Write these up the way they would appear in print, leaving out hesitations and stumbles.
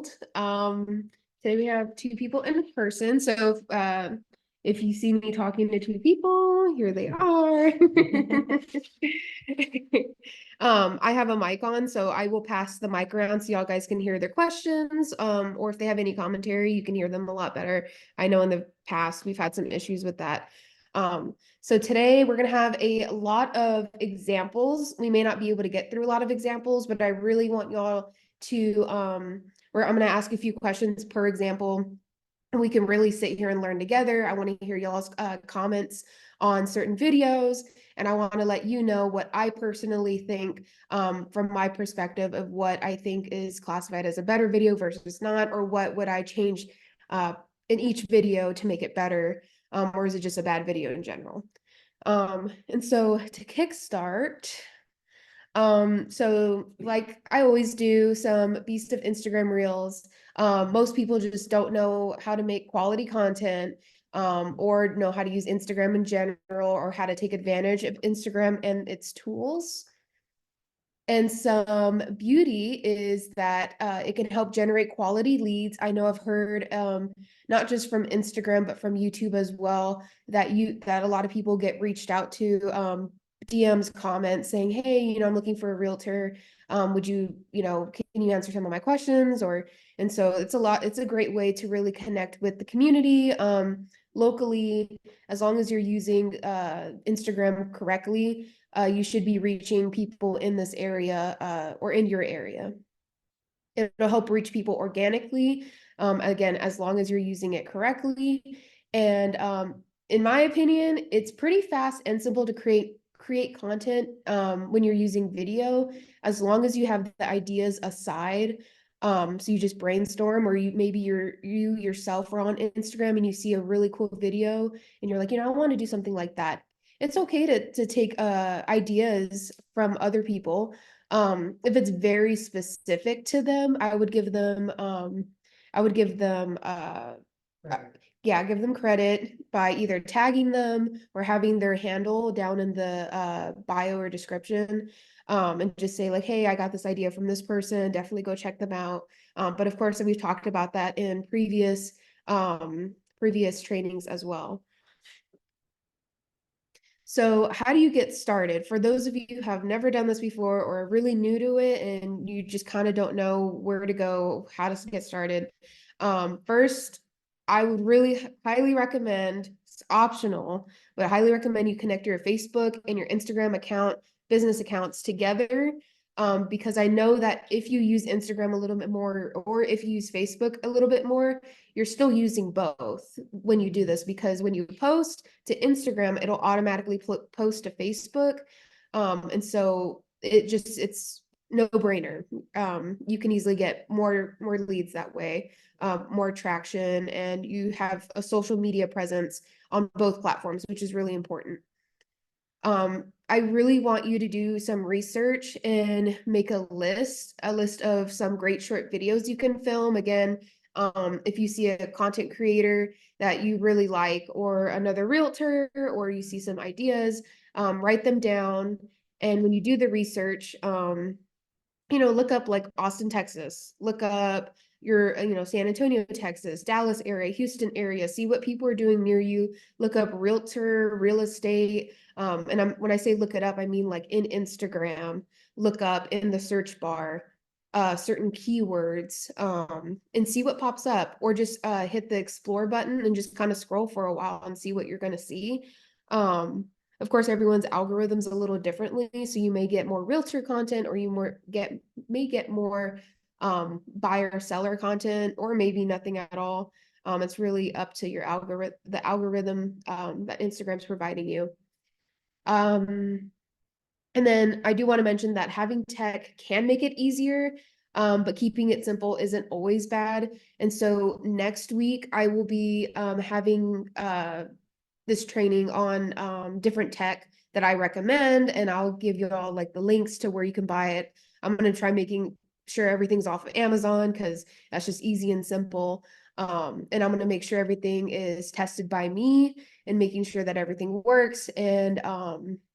world. Today we have two people in person. So if you see me talking to two people, here they are. I have a mic on, so I will pass the mic around so y'all guys can hear their questions. Or if they have any commentary, you can hear them a lot better. I know in the past we've had some issues with that. So today we're going to have a lot of examples. We may not be able to get through a lot of examples, but I really want y'all to, where I'm going to ask a few questions per example, and we can really sit here and learn together. I want to hear y'all's comments on certain videos, and I want to let you know what I personally think from my perspective of what I think is classified as a better video versus not, or what would I change in each video to make it better, or is it just a bad video in general? And so to kickstart, so like I always do some Beast of Instagram Reels. Most people just don't know how to make quality content, or know how to use Instagram in general, or how to take advantage of Instagram and its tools. And some beauty is that it can help generate quality leads. I know I've heard not just from Instagram, but from YouTube as well, that a lot of people get reached out to, DMs, comments saying, hey, I'm looking for a realtor. Would you, can you answer some of my questions? And so it's a great way to really connect with the community locally, as long as you're using Instagram correctly. You should be reaching people in this area or in your area. It'll help reach people organically, again, as long as you're using it correctly. And in my opinion, it's pretty fast and simple to create content when you're using video, as long as you have the ideas aside. So you just brainstorm, or you yourself are on Instagram and you see a really cool video and you're like, I want to do something like that. It's okay to take ideas from other people. If it's very specific to them, I would give them yeah, give them credit by either tagging them or having their handle down in the bio or description, and just say like, hey, I got this idea from this person, definitely go check them out. But of course, we've talked about that in previous trainings as well. So how do you get started? For those of you who have never done this before or are really new to it and you just kind of don't know where to go, how to get started, first, I would really highly recommend, it's optional, but I highly recommend you connect your Facebook and your Instagram account, business accounts together. Because I know that if you use Instagram a little bit more, or if you use Facebook a little bit more, you're still using both when you do this, because when you post to Instagram, it'll automatically post to Facebook. And so it's no brainer. You can easily get more leads that way, more traction, and you have a social media presence on both platforms, which is really important. I really want you to do some research and make a list of some great short videos you can film. Again, if you see a content creator that you really like, or another realtor, or you see some ideas, write them down. And when you do the research, look up like Austin, Texas, look up your, San Antonio, Texas, Dallas area, Houston area, see what people are doing near you, look up realtor, real estate. And when I say look it up, I mean like in Instagram, look up in the search bar, certain keywords, and see what pops up, or just hit the explore button and just kind of scroll for a while and see what you're going to see. Of course, everyone's algorithms a little differently, so you may get more realtor content, or you may get more buyer seller content, or maybe nothing at all. It's really up to your the algorithm that Instagram's providing you. And then I do want to mention that having tech can make it easier, but keeping it simple isn't always bad. And so next week I will be having this training on different tech that I recommend, and I'll give you all like the links to where you can buy it. I'm going to try making sure everything's off of Amazon, because that's just easy and simple. And I'm going to make sure everything is tested by me, and making sure that everything works, and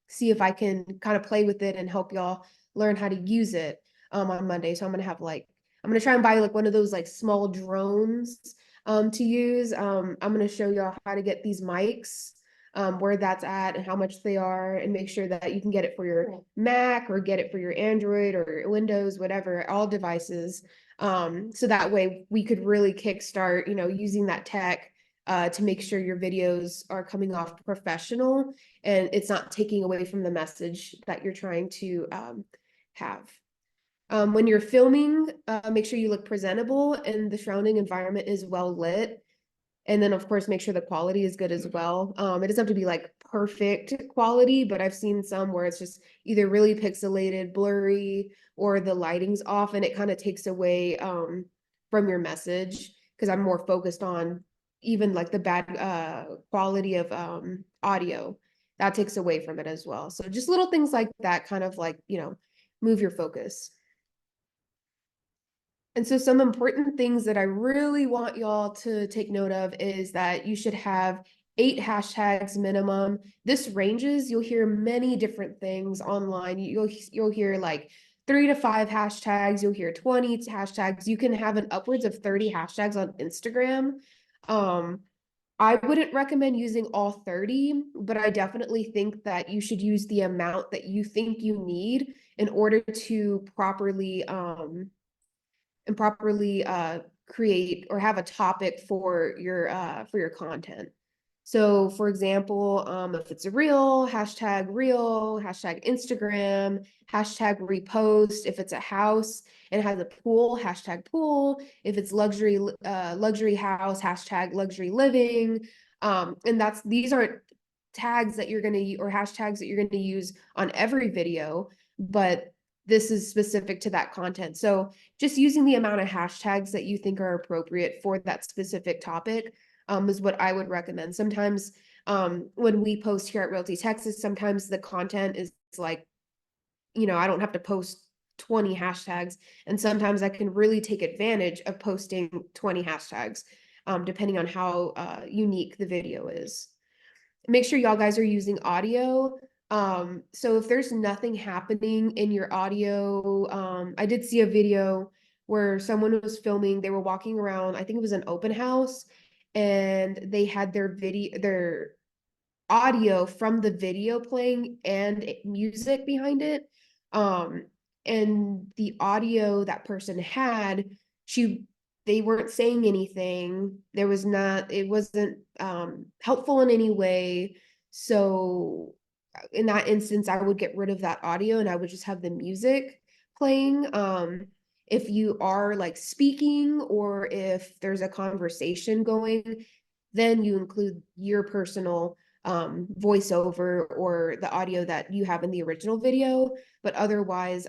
see if I can kind of play with it and help y'all learn how to use it on Monday. So I'm going to have like I'm gonna try and buy like one of those like small drones to use. I'm gonna show y'all how to get these mics, where that's at and how much they are, and make sure that you can get it for your Mac or get it for your Android or Windows, whatever, all devices. So that way we could really kickstart, using that tech to make sure your videos are coming off professional and it's not taking away from the message that you're trying to have. When you're filming, make sure you look presentable and the surrounding environment is well lit. And then, of course, make sure the quality is good as well. It doesn't have to be like perfect quality, but I've seen some where it's just either really pixelated, blurry, or the lighting's off and it kind of takes away from your message because I'm more focused on even like the bad quality of audio. That takes away from it as well. So just little things like that kind of like, move your focus. And so some important things that I really want y'all to take note of is that you should have 8 hashtags minimum. This ranges, you'll hear many different things online. You'll hear like 3 to 5 hashtags, you'll hear 20 hashtags. You can have an upwards of 30 hashtags on Instagram. I wouldn't recommend using all 30, but I definitely think that you should use the amount that you think you need in order to properly create or have a topic for your content. So for example, if it's a reel, hashtag Instagram, hashtag repost. If it's a house and it has a pool, hashtag pool. If it's luxury house, hashtag luxury living. And these aren't tags that you're gonna or hashtags that you're gonna use on every video, but this is specific to that content. So just using the amount of hashtags that you think are appropriate for that specific topic is what I would recommend. Sometimes when we post here at Realty Texas, sometimes the content is like, I don't have to post 20 hashtags. And sometimes I can really take advantage of posting 20 hashtags, depending on how unique the video is. Make sure y'all guys are using audio. So if there's nothing happening in your audio, I did see a video where someone was filming, they were walking around, I think it was an open house, and they had their audio from the video playing and music behind it. Um, and the audio that person had, they weren't saying anything. It wasn't helpful in any way. So in that instance, I would get rid of that audio and I would just have the music playing. If you are like speaking or if there's a conversation going, then you include your personal voiceover or the audio that you have in the original video. But otherwise,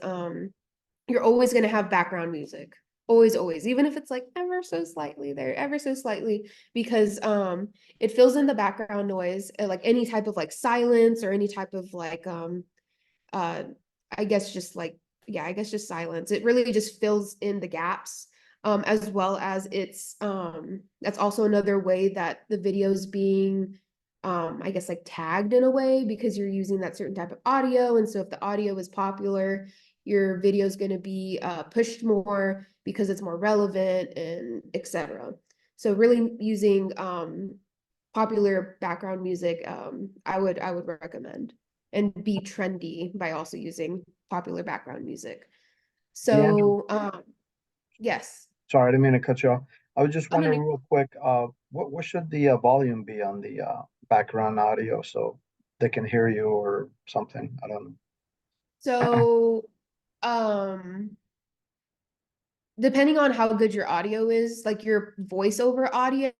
you're always going to have background music. Always, even if it's like ever so slightly there, ever so slightly, because it fills in the background noise, like any type of like silence or any type of like uh I guess just like, yeah, I guess just silence. It really just fills in the gaps. As well as that's also another way that the video is being I guess like tagged in a way because you're using that certain type of audio. And so if the audio is popular, your video is going to be pushed more because it's more relevant and etc. So really using popular background music, I would recommend, and be trendy by also using popular background music. Deandra, So yes. sorry, I didn't mean to cut you off. I was just Oh, no, wondering no. real quick, what should the volume be on the background audio so they can hear you or something? I don't know. So um depending on how good your audio is, like your voiceover audio,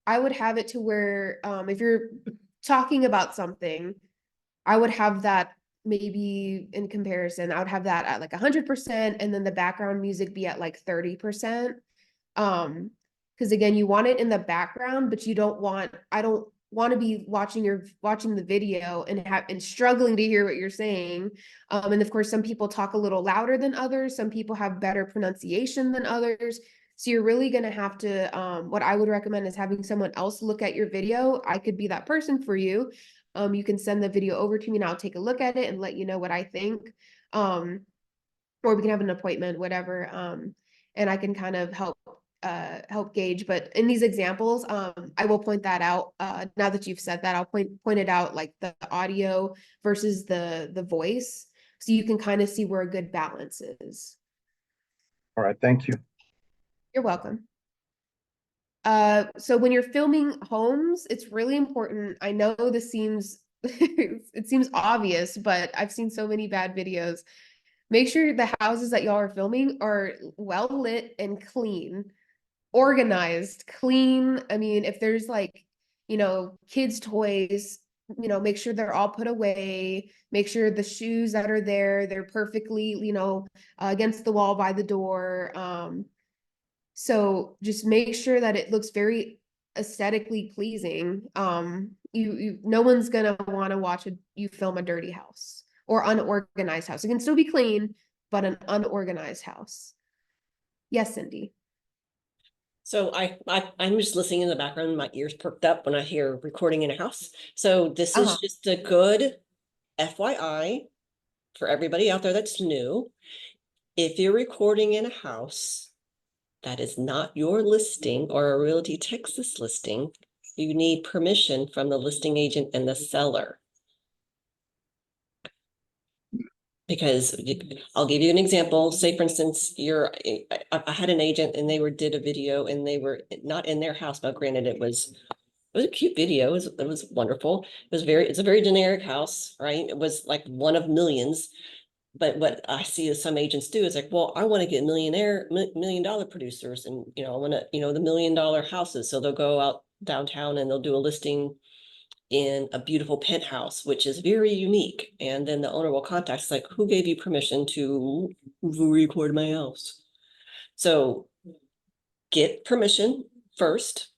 I would have it to where if you're talking about something, I would have that maybe in comparison, I would have that at like 100% and then the background music be at like 30%. Because again, you want it in the background, but I don't want to be watching the video and struggling to hear what you're saying. And of course, some people talk a little louder than others, some people have better pronunciation than others. So you're really gonna have to, what I would recommend is having someone else look at your video. I could be that person for you. You can send the video over to me and I'll take a look at it and let you know what I think. Or we can have an appointment, whatever. and I can kind of help gauge. But in these examples, I will point that out. Now that you've said that, I'll point it out, like the audio versus the voice, so you can kind of see where a good balance is. All right, thank you. You're welcome. So when you're filming homes, it's really important. I know this seems it seems obvious, but I've seen so many bad videos. Make sure the houses that y'all are filming are well lit and clean, organized, clean. I mean, if there's like, kids' toys, make sure they're all put away. Make sure the shoes that are there, they're perfectly, against the wall by the door. So just make sure that it looks very aesthetically pleasing. No one's gonna want to watch you film a dirty house or unorganized house. It can still be clean, but an unorganized house. Yes, Cindy. So I'm just listening in the background, my ears perked up when I hear recording in a house. So this Uh-huh. is just a good FYI for everybody out there that's new. If you're recording in a house that is not your listing or a Realty Texas listing, you need permission from the listing agent and the seller. Because I'll give you an example. Say, for instance, I had an agent and they did a video and they were not in their house. Now, granted, it was a cute video. It was wonderful. It's a very generic house, right? It was like one of millions. But what I see as some agents do is like, well, I want to get million dollar producers, and I want to, the $1 million houses. So they'll go out downtown and they'll do a listing in a beautiful penthouse, which is very unique. And then the owner will contact us like, who gave you permission to record my house? So get permission first.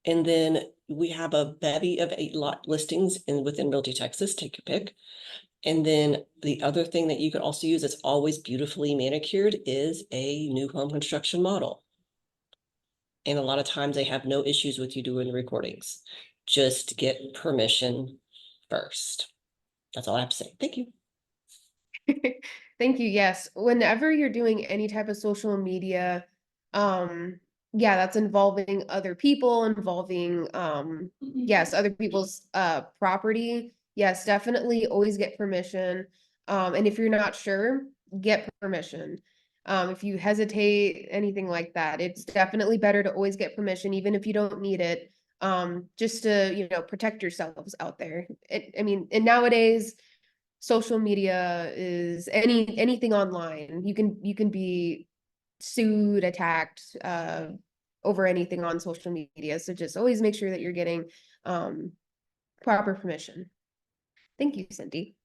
And then we have a bevy of 8 lot listings within Realty Texas, take your pick. And then the other thing that you could also use that's always beautifully manicured is a new home construction model. And a lot of times they have no issues with you doing the recordings. Just get permission first. That's all I have to say. Thank you. Thank you. Yes. Whenever you're doing any type of social media, yeah, that's involving other people, involving yes, other people's property. Yes, definitely always get permission. And if you're not sure, get permission. If you hesitate, anything like that, it's definitely better to always get permission, even if you don't need it. Just to, protect yourselves out there. I mean, and nowadays social media is anything online. You can be sued, attacked, over anything on social media. So just always make sure that you're getting proper permission. Thank you, Cindy.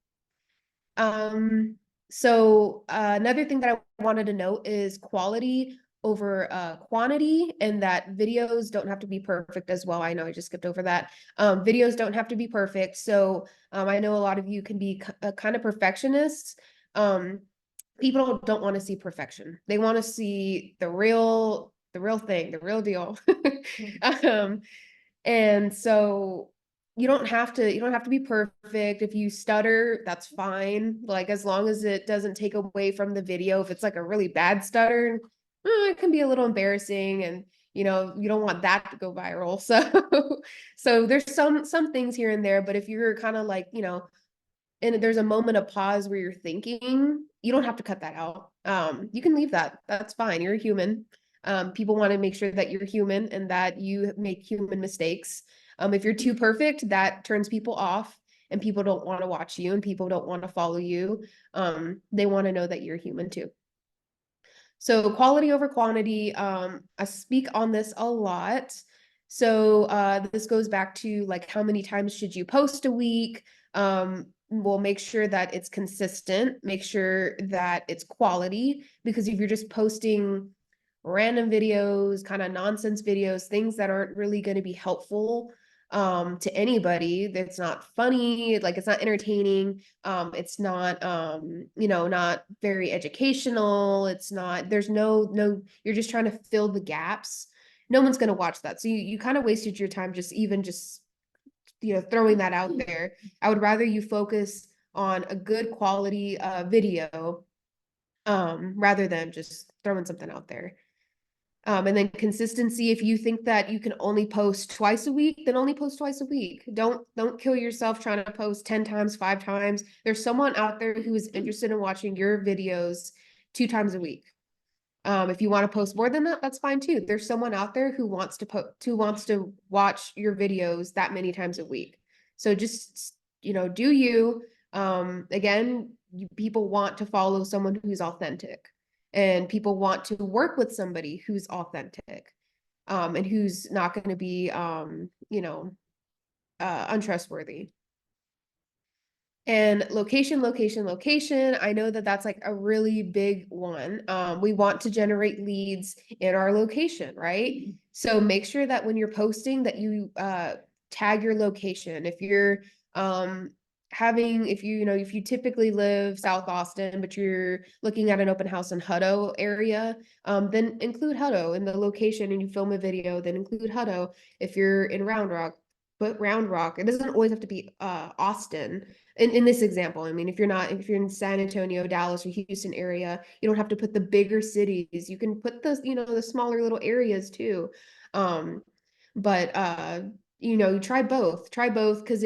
So another thing that I wanted to note is quality over quantity, and that videos don't have to be perfect as well. I know I just skipped over that. Videos don't have to be perfect. So I know a lot of you can be kind of perfectionists. People don't want to see perfection. They want to see the real thing, the real deal. um, and so you don't have to be perfect. If you stutter, that's fine. Like, as long as it doesn't take away from the video. If it's like a really bad stutter, it can be a little embarrassing, and you don't want that to go viral. So there's some things here and there, but if you're kind of like, and there's a moment of pause where you're thinking, you don't have to cut that out. You can leave that. That's fine. You're a human. People want to make sure that you're human and that you make human mistakes. If you're too perfect, that turns people off, and people don't want to watch you, and people don't want to follow you. They want to know that you're human too. So quality over quantity, I speak on this a lot. So this goes back to like, how many times should you post a week? We'll make sure that it's consistent, make sure that it's quality, because if you're just posting random videos, kind of nonsense videos, things that aren't really going to be helpful to anybody, that's not funny, like it's not entertaining, it's not not very educational, it's not, there's no, you're just trying to fill the gaps. No one's going to watch that. So you kind of wasted your time just throwing that out there. I would rather you focus on a good quality video rather than just throwing something out there. And then consistency, if you think that you can only post twice a week, then only post twice a week. Don't kill yourself trying to post 10 times, 5 times. There's someone out there who is interested in watching your videos 2 times a week. If you want to post more than that, that's fine too. There's someone out there who wants to watch your videos that many times a week. So just, do you. Again, people want to follow someone who's authentic, and people want to work with somebody who's authentic, and who's not going to be, untrustworthy. And location, location, location. I know that that's like a really big one. We want to generate leads in our location, right? So make sure that when you're posting that you tag your location. If you're if you typically live South Austin, but you're looking at an open house in Hutto area, then include Hutto in the location and you film a video, then include Hutto. If you're in Round Rock, put Round Rock. It doesn't always have to be Austin in this example. I mean, if you're in San Antonio, Dallas, or Houston area, you don't have to put the bigger cities. You can put the smaller little areas too. But you try both. Try both because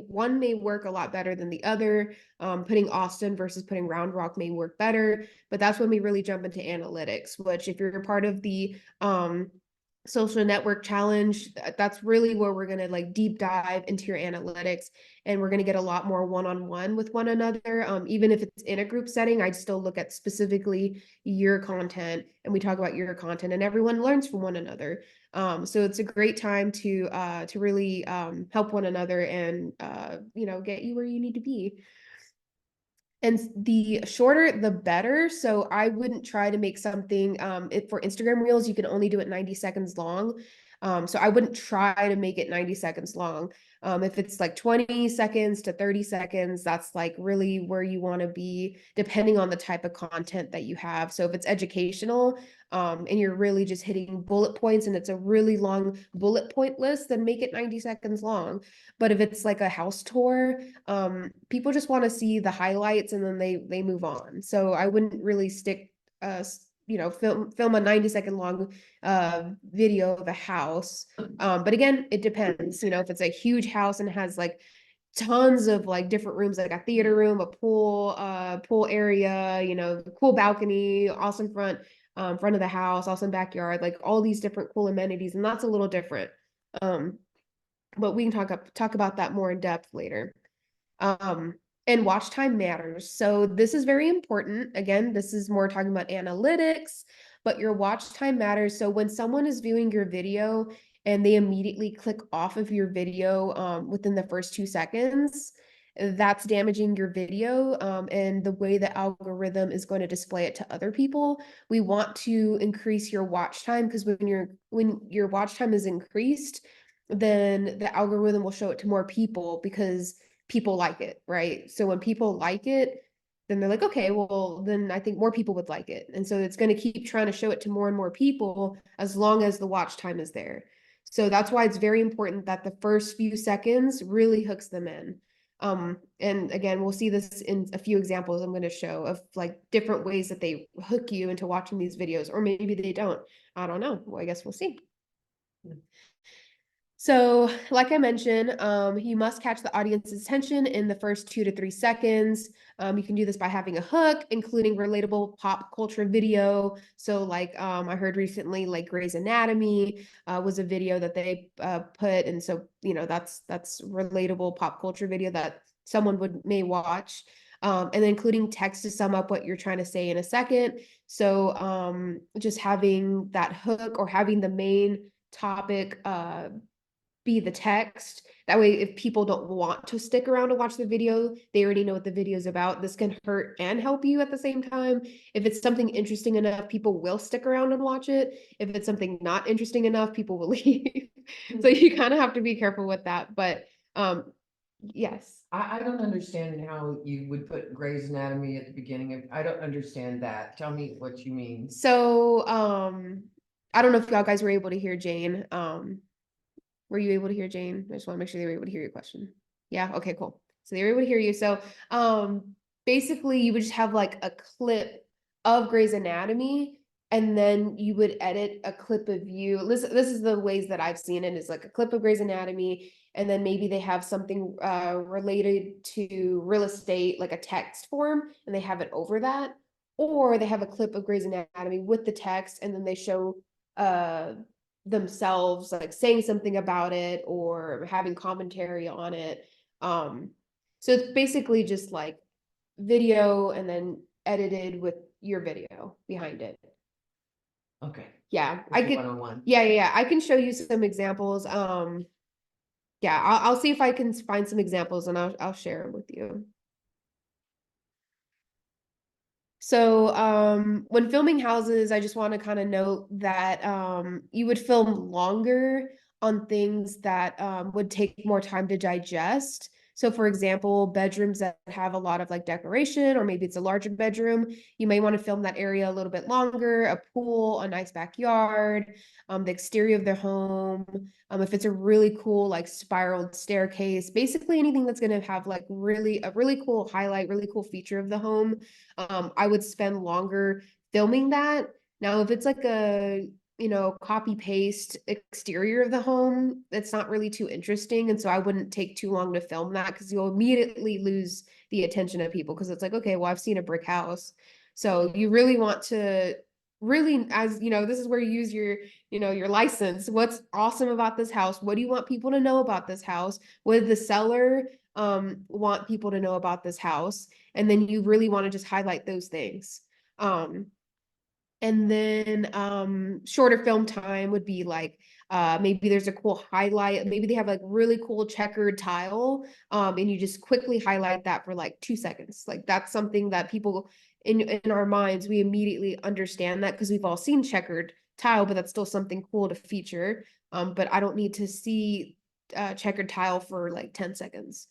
one may work a lot better than the other. Putting Austin versus putting Round Rock may work better, but that's when we really jump into analytics, which if you're part of the social network challenge, that's really where we're going to like deep dive into your analytics, and we're going to get a lot more one-on-one with one another. Even if it's in a group setting, I still look at specifically your content, and we talk about your content, and everyone learns from one another. So it's a great time to really help one another and get you where you need to be. And the shorter, the better. So I wouldn't try to make something, for Instagram Reels, you can only do it 90 seconds long. So I wouldn't try to make it 90 seconds long. If it's like 20 seconds to 30 seconds, that's like really where you want to be, depending on the type of content that you have. So if it's educational, and you're really just hitting bullet points and it's a really long bullet point list, then make it 90 seconds long. But if it's like a house tour, people just want to see the highlights and then they move on. So I wouldn't really stick film a 90-second long video of a house. But again, it depends. If it's a huge house and has like tons of like different rooms, like a theater room, a pool area, cool balcony, awesome front of the house, awesome backyard, like all these different cool amenities, and that's a little different. But we can talk about that more in depth later. Um, and watch time matters. So this is very important. Again, this is more talking about analytics, but your watch time matters. So when someone is viewing your video and they immediately click off of your video within the first 2 seconds, that's damaging your video, and the way the algorithm is going to display it to other people. We want to increase your watch time, because when your watch time is increased, then the algorithm will show it to more people because people like it, right? So when people like it, then they're like, okay, well, then I think more people would like it. And so it's going to keep trying to show it to more and more people as long as the watch time is there. So that's why it's very important that the first few seconds really hooks them in. And again, we'll see this in a few examples I'm going to show of like different ways that they hook you into watching these videos, or maybe they don't. I don't know. Well, I guess we'll see. So, like I mentioned, you must catch the audience's attention in the first 2 to 3 seconds. You can do this by having a hook, including relatable pop culture video. So, like I heard recently, like Grey's Anatomy was a video that they put, and so that's relatable pop culture video that someone may watch. And then including text to sum up what you're trying to say in a second. So, just having that hook or having the main topic be the text. That way, if people don't want to stick around to watch the video, they already know what the video is about. This can hurt and help you at the same time. If it's something interesting enough, people will stick around and watch it. If it's something not interesting enough, people will leave. So you kind of have to be careful with that. But yes. I don't understand how you would put Grey's Anatomy at the beginning of, I don't understand that. Tell me what you mean. So I don't know if y'all guys were able to hear Jane. Were you able to hear Jane? I just want to make sure they were able to hear your question. Yeah, okay, cool. So they were able to hear you. So basically you would just have like a clip of Grey's Anatomy, and then you would edit a clip of you. This is the ways that I've seen it, is like a clip of Grey's Anatomy, and then maybe they have something related to real estate, like a text form, and they have it over that. Or they have a clip of Grey's Anatomy with the text, and then they show uh themselves like saying something about it or having commentary on it. So it's basically just like video and then edited with your video behind it. Okay. Yeah, I It's a could, one-on-one. yeah, I can show you some examples. Yeah, I'll see if I can find some examples and I'll share them with you. So when filming houses, I just want to kind of note that you would film longer on things that would take more time to digest. So for example, bedrooms that have a lot of like decoration, or maybe it's a larger bedroom, you may want to film that area a little bit longer, a pool, a nice backyard, the exterior of the home. If it's a really cool like spiraled staircase, basically anything that's going to have like a really cool highlight, really cool feature of the home. I would spend longer filming that. Now, if it's like a, copy paste exterior of the home, it's not really too interesting. And so I wouldn't take too long to film that, because you'll immediately lose the attention of people, because it's like, okay, well, I've seen a brick house. So you really want to really, as you know, this is where you use your license. What's awesome about this house? What do you want people to know about this house? What did the seller want people to know about this house? And then you really want to just highlight those things. And then shorter film time would be like maybe there's a cool highlight, maybe they have like really cool checkered tile, and you just quickly highlight that for like 2 seconds. Like that's something that people in our minds, we immediately understand that because we've all seen checkered tile, but that's still something cool to feature. But I don't need to see checkered tile for like 10 seconds.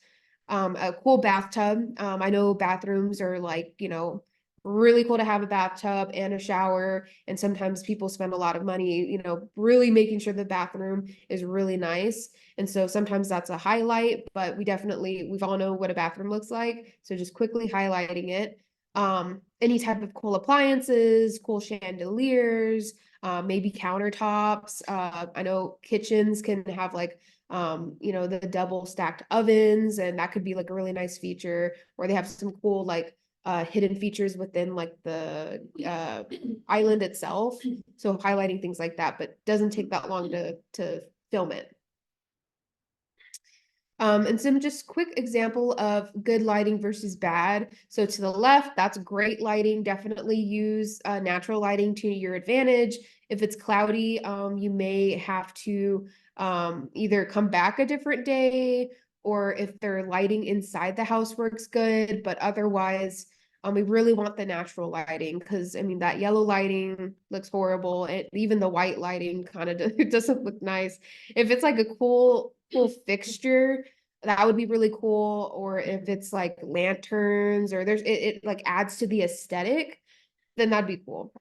A cool bathtub. I know bathrooms are like, really cool to have a bathtub and a shower. And sometimes people spend a lot of money, really making sure the bathroom is really nice. And so sometimes that's a highlight, but we've all know what a bathroom looks like. So just quickly highlighting it. Any type of cool appliances, cool chandeliers, maybe countertops. I know kitchens can have like the double stacked ovens, and that could be like a really nice feature. Or they have some cool like hidden features within like the island itself. So highlighting things like that, but doesn't take that long to film it. And some just quick example of good lighting versus bad. So to the left, that's great lighting. Definitely use natural lighting to your advantage. If it's cloudy, you may have to either come back a different day, or if their lighting inside the house works good, but otherwise, we really want the natural lighting, because I mean that yellow lighting looks horrible, and even the white lighting kind of doesn't look nice. If it's like a cool fixture, that would be really cool. Or if it's like lanterns, or it like adds to the aesthetic, then that'd be cool.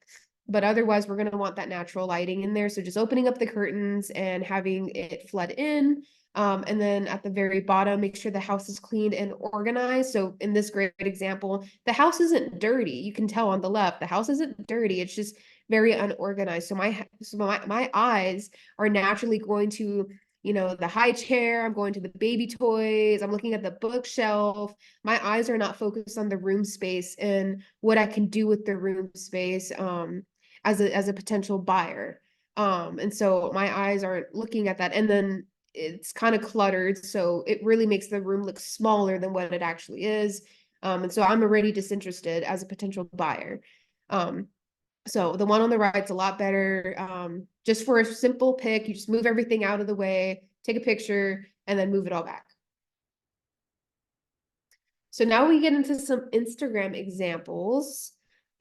But otherwise, we're gonna want that natural lighting in there. So just opening up the curtains and having it flood in. And then at the very bottom, make sure the house is cleaned and organized. So in this great example, the house isn't dirty. You can tell on the left, the house isn't dirty. It's just very unorganized. So my eyes are naturally going to, the high chair. I'm going to the baby toys. I'm looking at the bookshelf. My eyes are not focused on the room space and what I can do with the room space as a potential buyer. And so my eyes aren't looking at that. And then it's kind of cluttered, so it really makes the room look smaller than what it actually is. And so I'm already disinterested as a potential buyer. So the one on the right's a lot better. Just for a simple pick, you just move everything out of the way, take a picture, and then move it all back. So now we get into some Instagram examples.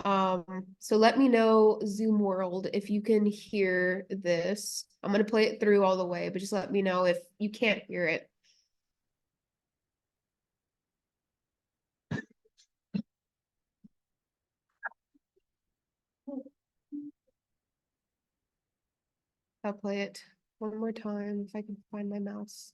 So let me know, Zoom world, if you can hear this. I'm gonna play it through all the way, but just let me know if you can't hear it. I'll play it one more time if I can find my mouse.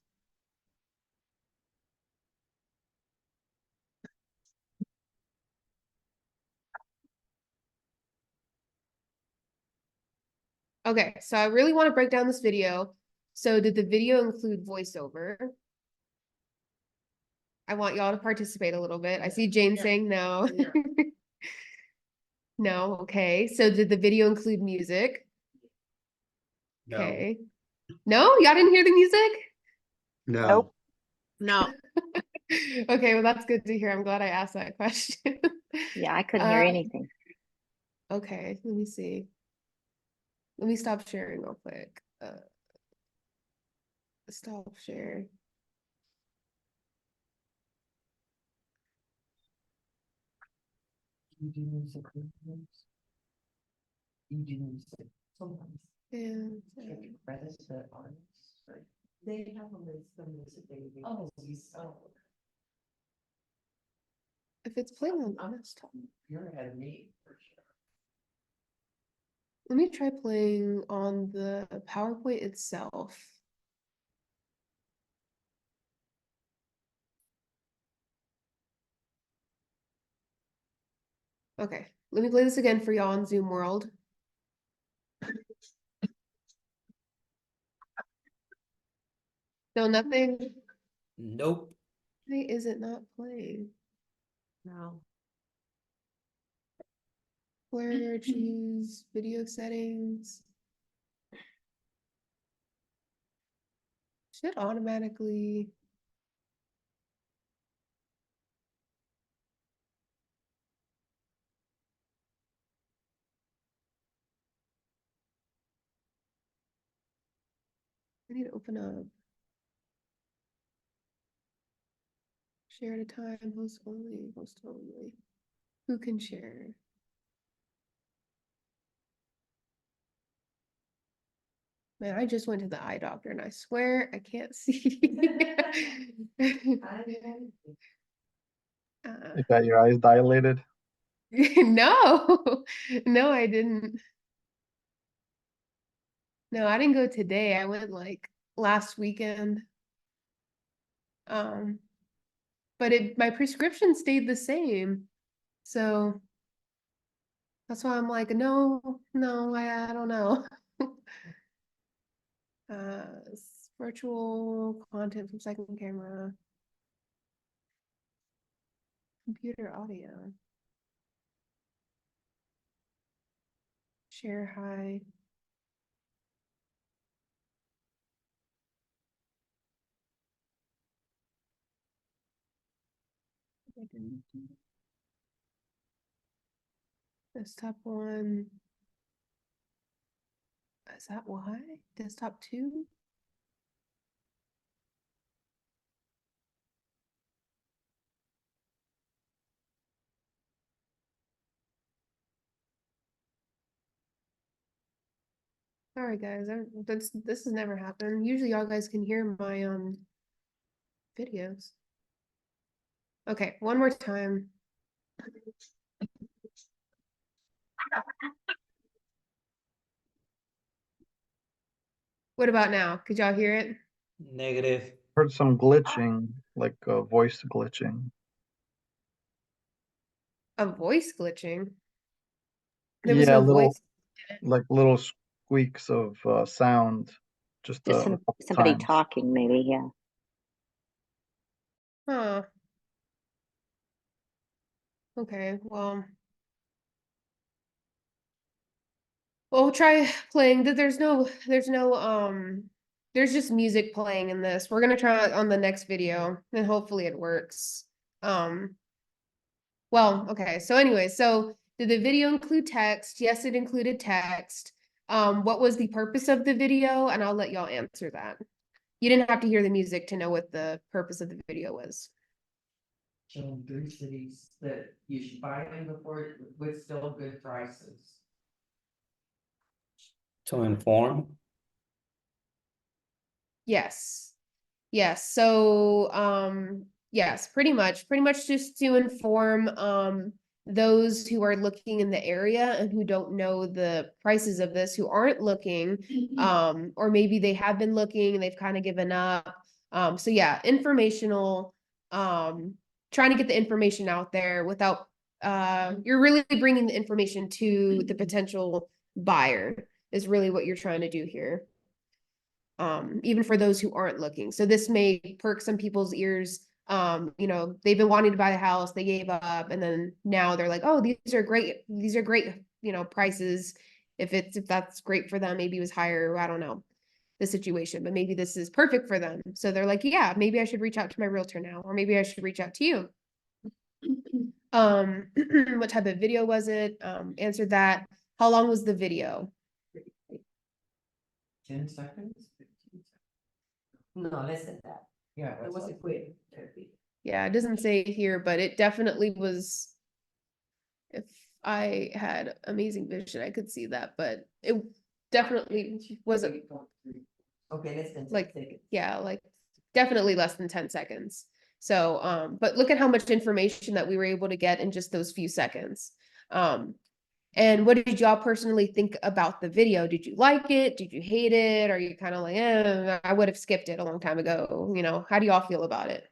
Okay, so I really want to break down this video. So did the video include voiceover? I want y'all to participate a little bit. I see Jane saying no. Yeah. No, okay. So did the video include music? No, Okay. No, y'all didn't hear the music? no. Nope. No, Okay, well, that's good to hear. I'm glad I asked that question. Yeah, I couldn't hear Uh, anything. Okay, let me see. Let me stop sharing real quick. Stop share. You do music sometimes. You do music sometimes. And Can you credit the artists? Right? They have a list of music they do. Oh, if it's playing on honest time, you're ahead of me for sure. let me try playing on the PowerPoint itself. Okay, let me play this again for y'all in Zoom world. No, nothing. Nope. Why is it not playing? no. Where choose video settings? Should automatically. I need to open up. Share at a time, host only, host only. Who can share? Man, I just went to the eye doctor and I swear I can't see. You got your eyes dilated? No, no, I didn't. No, I didn't go today. I went like last weekend. But my prescription stayed the same. So that's why I'm like, no, no, I don't know. Virtual content from second camera. Computer audio. Share high. I didn't do desktop one. Is that why? Desktop two? Sorry guys, this has never happened. Usually y'all guys can hear my videos. Okay, one more time. What about now? Could y'all hear it? Negative. Heard some glitching, like voice glitching. A voice glitching. There was Yeah, no voice. like little squeaks of sound, just Just a couple somebody times. talking, maybe, yeah. Huh. Okay, well. Well, we'll try playing. There's there's just music playing in this. We're gonna try it on the next video and hopefully it works. Well, okay, so anyway, so did the video include text? Yes, it included text. What was the purpose of the video? And I'll let y'all answer that. You didn't have to hear the music to know what the purpose of the video was. Showing good cities that you should buy them before with still good prices. To inform. Yes. Yes. So, yes, pretty much just to inform, those who are looking in the area and who don't know the prices of this, who aren't looking, or maybe they have been looking and they've kind of given up. So yeah, informational, trying to get the information out there without, you're really bringing the information to the potential buyer. is really what you're trying to do here. Even for those who aren't looking. So this may perk some people's ears. You know, they've been wanting to buy a house, they gave up, and then now they're like, oh, these are great, you know, prices. If that's great for them, maybe it was higher, I don't know the situation, but maybe this is perfect for them. So they're like, yeah, maybe I should reach out to my realtor now, or maybe I should reach out to you. What type of video was it? Answered that. How long was the video? 10 seconds? 15 seconds. No, less than that. Yeah. It that's wasn't all. quick. Yeah, it doesn't say here, but it definitely was. If I had amazing vision, I could see that, but it definitely wasn't, Okay, less than 10 like, seconds. yeah, like definitely less than 10 seconds. So, but look at how much information that we were able to get in just those few seconds. And what did y'all personally think about the video? Did you like it? Did you hate it? Are you kind of like, I would have skipped it a long time ago? You know, how do y'all feel about it?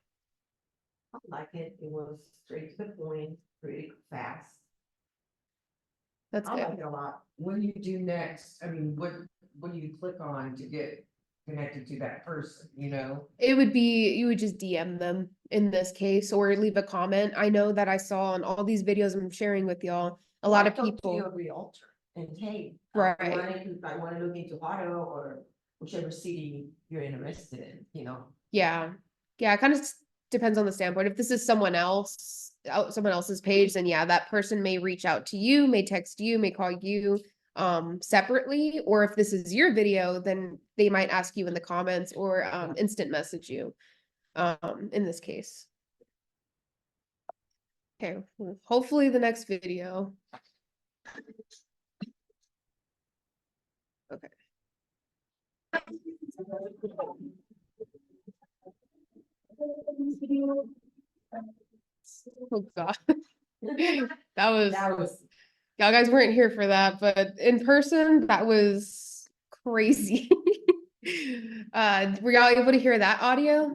I like it. It was straight to the point, pretty fast. That's I good. like it a lot. What do you do next? I mean, what do you click on to get connected to that person, you know? It would be, you would just DM them in this case, or leave a comment. I know that I saw on all these videos I'm sharing with y'all, a lot of Talk to people. your realtor and hey, Right. I wanna look into auto or whichever city you're interested in, you know? Yeah, yeah, it kind of depends on the standpoint. If this is someone else, someone else's page, then yeah, that person may reach out to you, may text you, may call you separately, or if this is your video, then they might ask you in the comments or instant message you in this case. Okay, well, hopefully the next video. Okay. Oh God. That was, y'all guys weren't here for that, but in person, that was crazy. Were y'all able to hear that audio?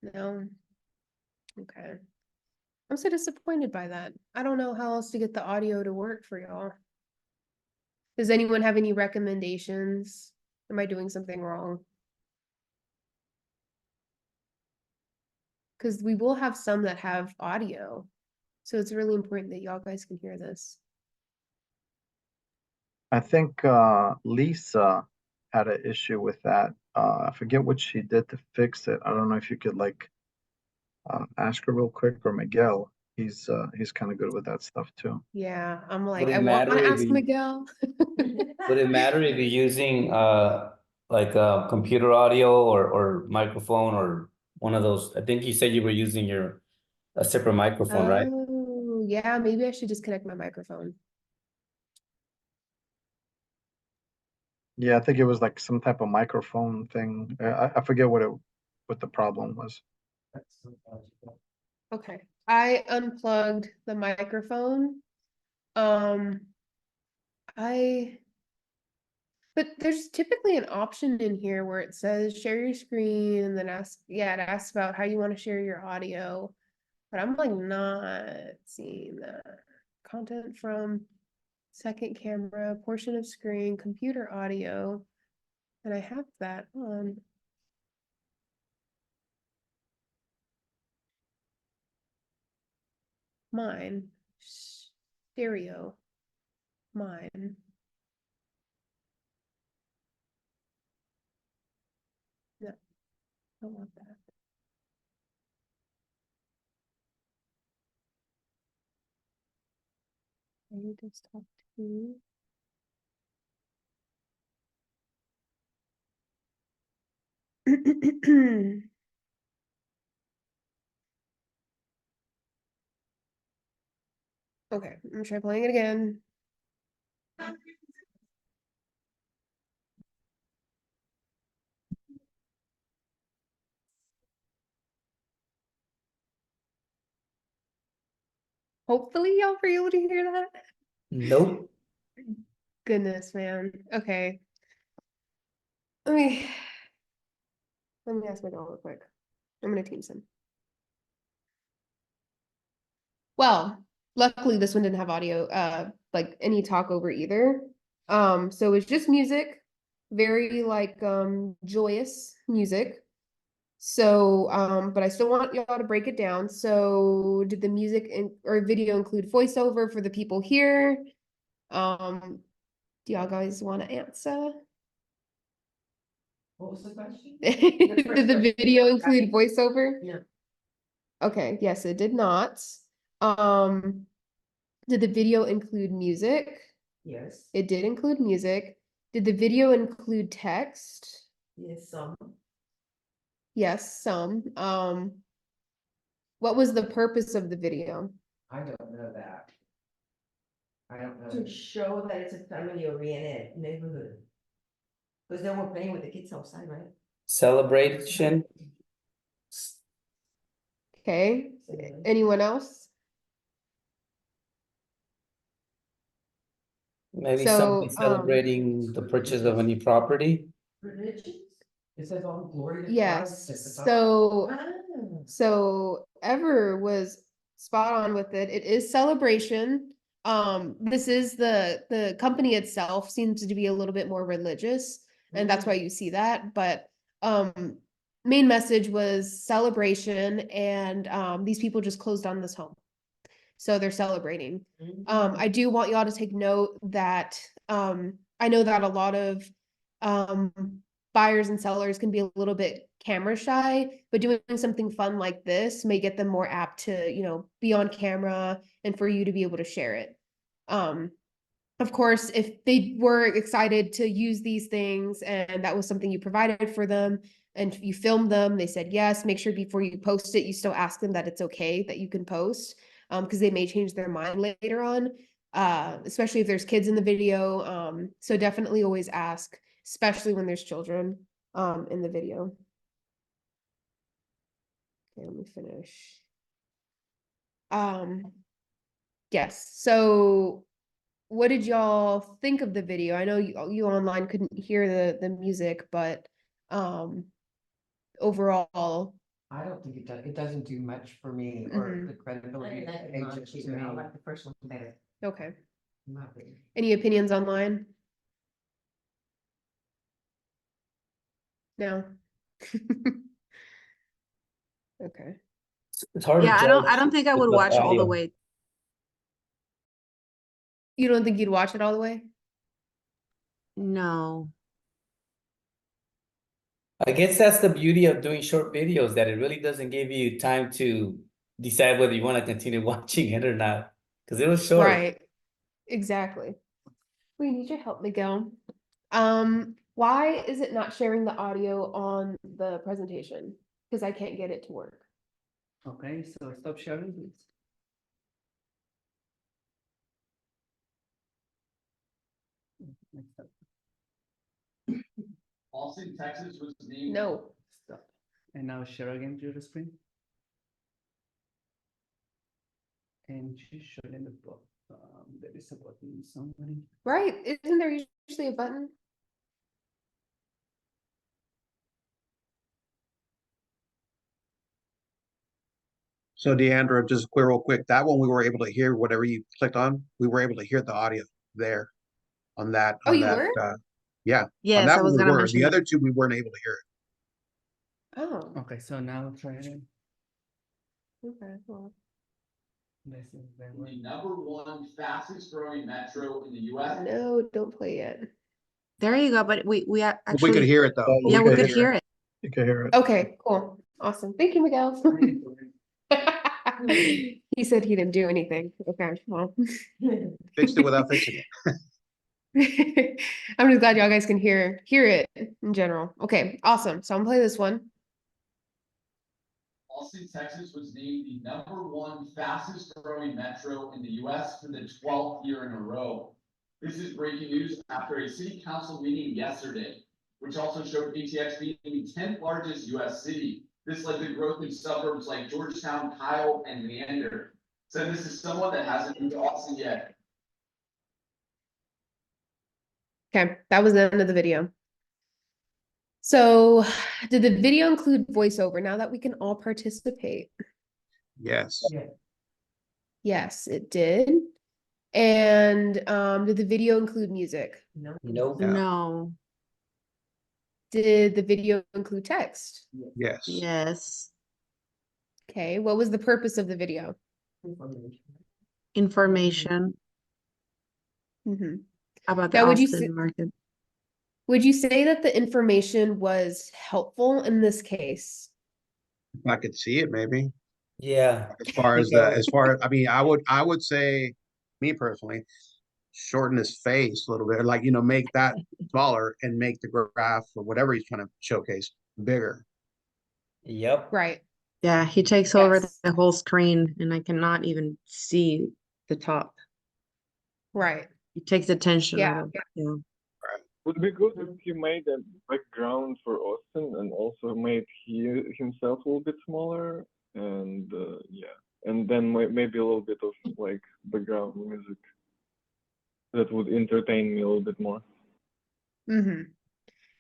No? Okay. I'm so disappointed by that. I don't know how else to get the audio to work for y'all. Does anyone have any recommendations? Am I doing something wrong? Because we will have some that have audio. So it's really important that y'all guys can hear this. I think Lisa had an issue with that. I forget what she did to fix it. I don't know if you could like ask her real quick, or Miguel. He's kind of good with that stuff too. Yeah, I'm like, Would it I want matter to if ask you- Miguel. Would it matter if you're using like computer audio or microphone or one of those? I think you said you were using a separate microphone, right? Oh, yeah, maybe I should just connect my microphone. Yeah, I think it was like some type of microphone thing. I forget what the problem was. Okay, I unplugged the microphone. I, but there's typically an option in here where it says share your screen and then ask, yeah, it asks about how you want to share your audio. But I'm like not seeing that. Content from second camera, portion of screen, computer audio. And I have that on. Mine. Stereo. Mine. No, I don't want that. I need to talk to. Okay, I'm gonna try playing it again. Hopefully y'all were able to hear that. Nope. Goodness, man. Okay. Let me ask my dog real quick. I'm gonna Teams him. Well, luckily this one didn't have audio, like any talk over either. So it's just music, very like joyous music. So, but I still want y'all to break it down. So did the music or video include voiceover for the people here? Do y'all guys want to answer? What was the question? Did the video include voiceover? Yeah. Okay, yes, it did not. Did the video include music? Yes, It did include music. Did the video include text? yes, Yes, some. What was the purpose of the video? I don't know that. I don't know. To show that it's a family-oriented neighborhood. Because they were playing with the kids outside, right? Celebration, Okay, Celebration. anyone else? maybe So, somebody celebrating the purchase of a new property. Religions? It says all glory to God. Yes, at the top. so, Ah. so Ever was spot on with it. It is celebration. This is the company itself seems to be a little bit more religious, and that's why you see that, but, main message was celebration, and, these people just closed on this home. So they're celebrating. I do want y'all to take note that, I know that a lot of, buyers and sellers can be a little bit camera shy, but doing something fun like this may get them more apt to, be on camera and for you to be able to share it. Of course, if they were excited to use these things and that was something you provided for them and you filmed them, they said yes, make sure before you post it, you still ask them that it's okay that you can post, because they may change their mind later on, especially if there's kids in the video. So definitely always ask, especially when there's children, in the video. Okay, let me finish. Yes, so what did y'all think of the video? I know you online couldn't hear the music, but overall, I don't think it doesn't do much for me or the credibility of the agent to me. I like the first one better. okay. in my opinion. Any opinions online? No. Okay. It's hard to Yeah, I judge don't think I with would the watch all the audio. way. You don't think you'd watch it all the way? No. I guess that's the beauty of doing short videos, that it really doesn't give you time to decide whether you want to continue watching it or not. Because it was short. Right. Exactly. We need your help, Miguel. Why is it not sharing the audio on the presentation? Because I can't get it to work. Okay, so stop sharing, please. Next up. Austin, Texas was named. No. Stop. And now share again to the screen. And you should in the book. There is a button somewhere. Right? Isn't there usually a button? So Deandra, just clear real quick, that one we were able to hear whatever you clicked on, we were able to hear the audio there on that, Oh, on you that, were? yeah. On Yes, that I one was we gonna were, mention the that. other two, we weren't able to hear it. Oh, Okay, so now try it. okay. Well, This is the The one. #1 fastest growing metro in the US. no, don't play it. There you go, but we We could actually, hear it though. yeah, we could hear it. You can hear it. Okay, cool. Awesome. Thank you, Miguel. He said he didn't do anything. Okay, well. Fixed it without fixing it. I'm just glad y'all guys can hear it in general. Okay, awesome. So I'm gonna play this one. Austin, Texas was named the #1 fastest growing metro in the US for the 12th year in a row. This is breaking news after a city council meeting yesterday, which also showed ATX being the 10th largest US city. This led to growth in suburbs like Georgetown, Kyle, and Leander. So this is someone that hasn't moved to Austin yet. Okay, that was the end of the video. So, did the video include voiceover now that we can all participate? Yes. Yeah. Yes, it did. And did the video include music? No. Nope. Yeah. No, Did the video include text? Yes. yes, Okay, what was the purpose of the video? information Hmm. about the Now, Austin market. would you say that the information was helpful in this case? If I could see it, maybe. Yeah. As far as, I mean, I would say, me personally, shorten his face a little bit, like, make that smaller and make the graph or whatever he's trying to showcase bigger. Yep. Right. Yeah, he takes over Yes. the whole screen and I cannot even see the top. Right. He takes attention out Yeah. of it. Yeah. Would be good if he made a background for Austin and also made himself a little bit smaller and yeah, and then maybe a little bit of like background music that would entertain me a little bit more. Mm-hmm.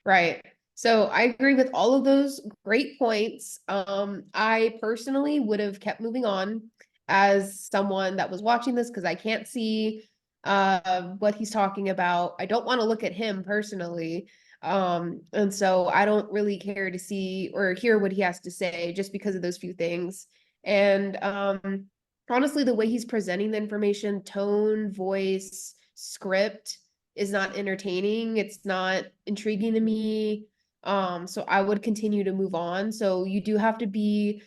Right. So I agree with all of those great points. I personally would have kept moving on as someone that was watching this because I can't see what he's talking about. I don't want to look at him personally. And so I don't really care to see or hear what he has to say just because of those few things. And honestly, the way he's presenting the information, tone, voice, script, is not entertaining. It's not intriguing to me. So I would continue to move on. So you do have to be,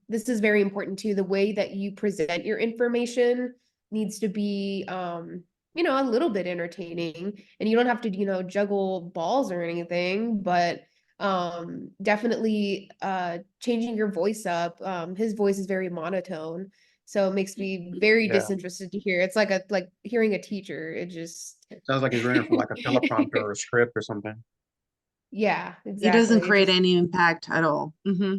this is very important too. The way that you present your information needs to be, a little bit entertaining, and you don't have to, juggle balls or anything, but definitely changing your voice up. His voice is very monotone. So it makes me very Yeah. disinterested to hear. It's like hearing a teacher. It just Sounds like he's reading from like a teleprompter or a script or something. yeah, He doesn't exactly. It create just any impact at all. Hmm.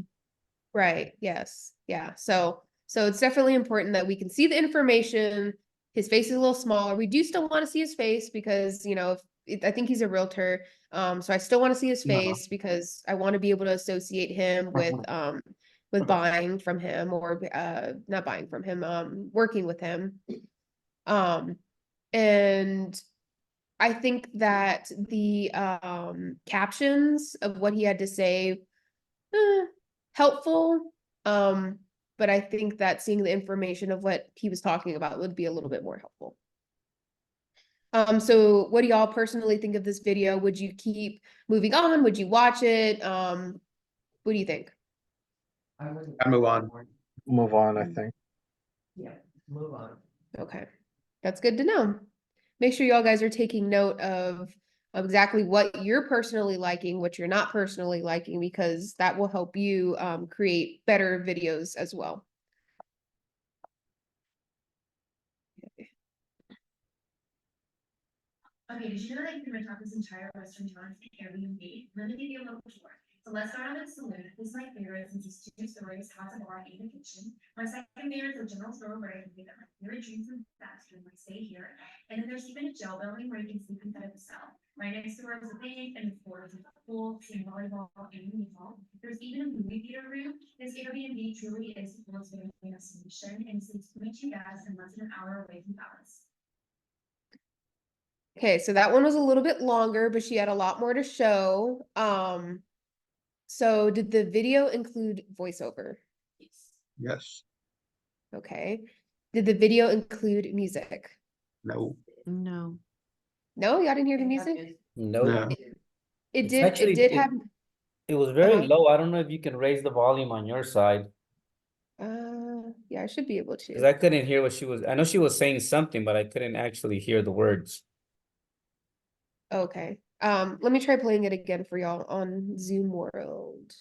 right. Yes. Yeah. So it's definitely important that we can see the information. His face is a little smaller. We do still want to see his face because, I think he's a realtor. So I still want to see his face because I want to be able to associate him with buying from him or not buying from him, working with him. And I think that the captions of what he had to say, helpful. But I think that seeing the information of what he was talking about would be a little bit more helpful. So what do y'all personally think of this video? Would you keep moving on? Would you watch it? What do you think? I wouldn't. I'd move on. Move on, I think. Yeah, move on. Okay, that's good to know. Make sure y'all guys are taking note of exactly what you're personally liking, what you're not personally liking, because that will help you create better videos as well. Okay, did you know that you can rent out this entire restaurant for Airbnb? Let me give you a little tour. So let's start on the saloon. This is my favorite since it's 2 stories, has a bar and a kitchen. My second favorite is a general store where I can get my favorite drinks and snacks during my stay here. And then there's even a jail building where you can sleep inside of the cell. Right next door is a bank and the floor is a pool, team volleyball, and mini golf. There's even a movie theater room. This Airbnb truly is the coolest family destination and sleeps 22 guests and less than an hour away from Dallas. Okay, so that one was a little bit longer, but she had a lot more to show. So did the video include voiceover? Yes. Okay. Did the video include music? No. No. No, y'all didn't hear the music? Nope. No. It It's did, actually- it did have, It was very Uh-huh. low. I don't know if you can raise the volume on your side. yeah, I should be able Because to. I couldn't hear what she was, I know she was saying something, but I couldn't actually hear the words. Okay. Let me try playing it again for y'all on Zoom World.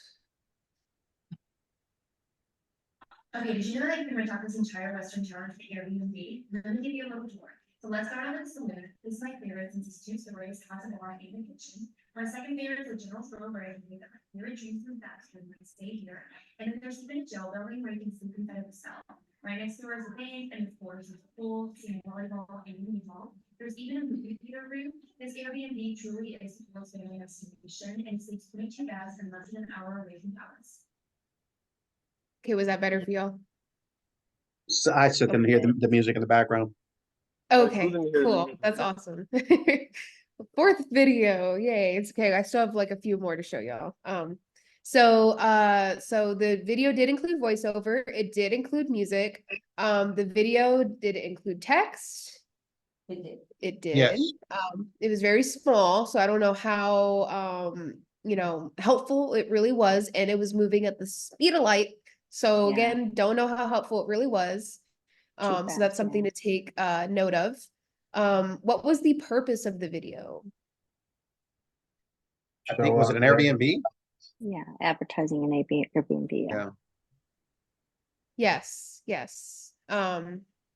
Okay, did you know that you can rent out this entire Western tower for Airbnb? Let me give you a little tour. So let's start on the saloon. This is my favorite since it's 2 stories, has a bar and a kitchen. My second favorite is a general store where I can get my favorite drinks and snacks during my stay here. And then there's even a jail building where you can sleep inside of the cell. Right next door is a bank and the floor is a pool, team volleyball, and mini golf. There's even a movie theater room. This Airbnb truly is the coolest family destination and sleeps 22 guests and less than an hour away from Dallas. Okay, was that better for y'all? So I still can hear the music in the background. Okay, couldn't hear cool. you. That's awesome. Fourth video, yay. It's okay. I still have like a few more to show y'all. So the video did include voiceover. It did include music. The video did include text. It did. It did. Yes. It was very small, so I don't know how helpful it really was, and it was moving at the speed of light. So Yeah. again, don't know how helpful it really was. Too So fast, that's something yeah. to take note of. What was the purpose of the video? I think, was it an Show Airbnb? Yeah, advertising an Airbnb, yeah. Yeah. Yes.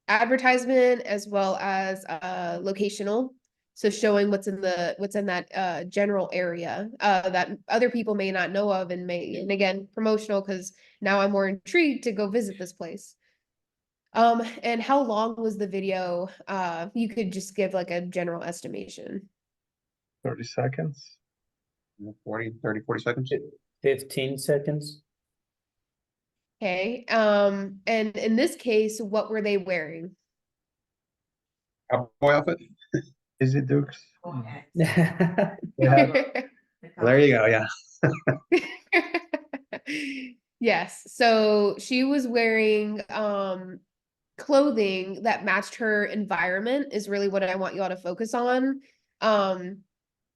Advertisement as well as locational. So showing what's in that general area that other people may not know of and again promotional because now I'm more intrigued to go visit this place. And how long was the video? You could just give like a general estimation. 30 seconds. 40 seconds. 15 seconds. Okay. And in this case, what were they wearing? Cowboy outfit. Easy Dukes. Okay. They had There you go, yeah. Yes. So she was wearing clothing that matched her environment is really what I want you all to focus on.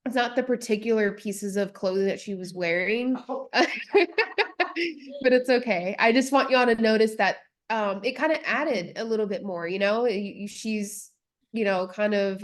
It's not the particular pieces of clothing that she was wearing. But it's okay. I just want y'all to notice that it kind of added a little bit more, she's, kind of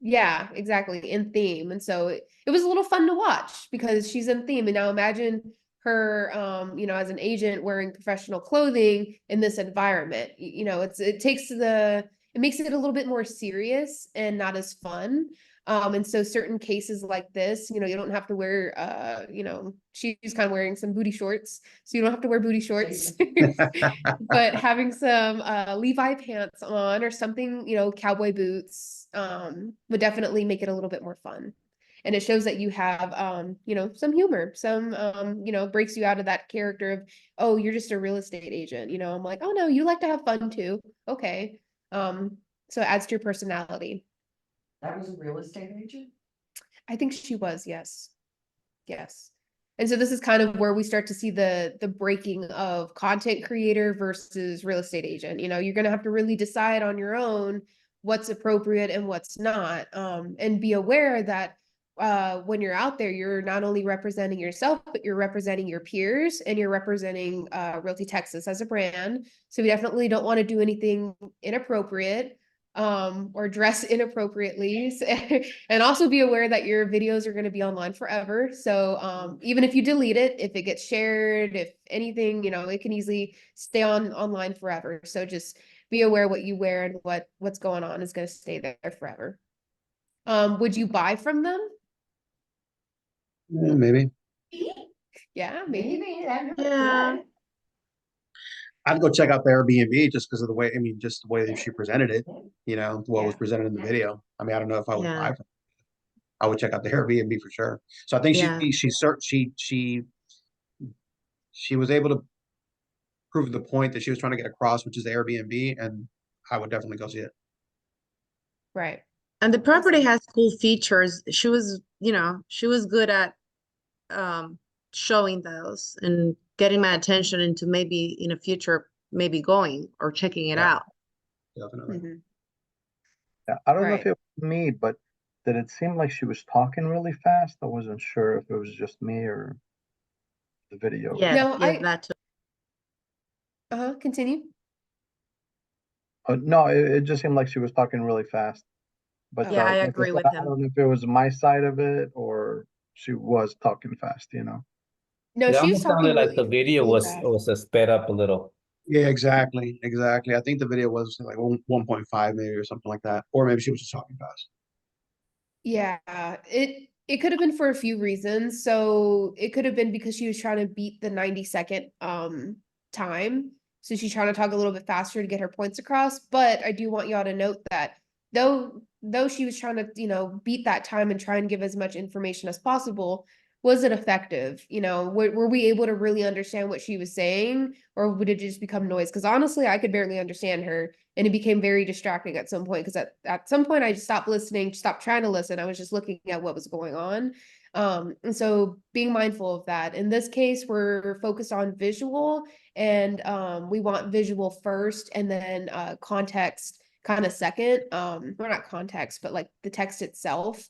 yeah, exactly, in theme. And so it was a little fun to watch because she's in theme. And now imagine her as an agent wearing professional clothing in this environment. It makes it a little bit more serious and not as fun. And so certain cases like this, you don't have to wear she's kind of wearing some booty shorts, so you don't have to wear booty shorts. But having some Levi pants on or something, cowboy boots, would definitely make it a little bit more fun. And it shows that you have some humor, some breaks you out of that character of, oh, you're just a real estate agent. I'm like, oh no, you like to have fun too. Okay. So it adds to your personality. That was a real estate agent? I think she was, yes. Yes. And so this is kind of where we start to see the breaking of content creator versus real estate agent. You're going to have to really decide on your own what's appropriate and what's not. And be aware that when you're out there, you're not only representing yourself, but you're representing your peers and you're representing Realty Texas as a brand. So we definitely don't want to do anything inappropriate or dress inappropriately. And also be aware that your videos are going to be online forever. So even if you delete it, if it gets shared, if anything, it can easily stay online forever. So just be aware what you wear and what's going on is going to stay there forever. Would you buy from them? Yeah, maybe. Yeah, maybe. Yeah. I'd go check out the Airbnb just because of the way, just the way that she presented it, what was presented in the video. I don't know if I would Yeah. buy from I would check out the Airbnb for sure. So I think Yeah. she was able to prove the point that she was trying to get across, which is the Airbnb, and I would definitely go see it. Right. And the property has cool features. She was good at showing those and getting my attention into maybe in a future, maybe going or checking it out. Definitely. Mm-hmm. Yeah, I don't know if Right. it was me, but did it seem like she was talking really fast? I wasn't sure if it was just me or the video. Yes, No, yes, that too. Continue. No, it just seemed like she was talking really fast. But Yeah, I like agree said, with I him. don't know if it was my side of it or she was talking fast, No, It she was almost sounded talking like the video really was fast. was sped up a little. Yeah, exactly. I think the video was like 1.5 maybe or something like that. Or maybe she was just talking fast. Yeah, it could have been for a few reasons. So it could have been because she was trying to beat the 90-second time. So she's trying to talk a little bit faster to get her points across. But I do want y'all to note that though she was trying to, beat that time and try and give as much information as possible, was it effective? You know, were we able to really understand what she was saying, or would it just become noise? Because honestly, I could barely understand her, and it became very distracting at some point. Because at some point, I just stopped listening, stopped trying to listen. I was just looking at what was going on. And so being mindful of that. In this case, we're focused on visual, and we want visual first, and then context kind of second. Or not context, but like the text itself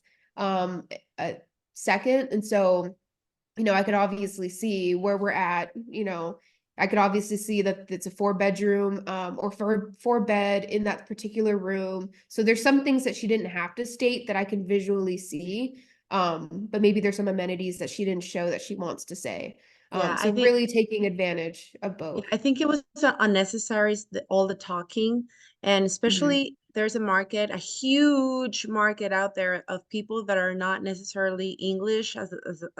second. And so, you know, I could obviously see where we're at, you know, I could obviously see that it's a 4-bedroom or four bed in that particular room. So there's some things that she didn't have to state that I can visually see. But maybe there's some amenities that she didn't show that she wants to say. Yeah, So I think really taking advantage of both. I think it was unnecessary, all the talking, and especially there's a market, a huge market out there of people that are not necessarily English as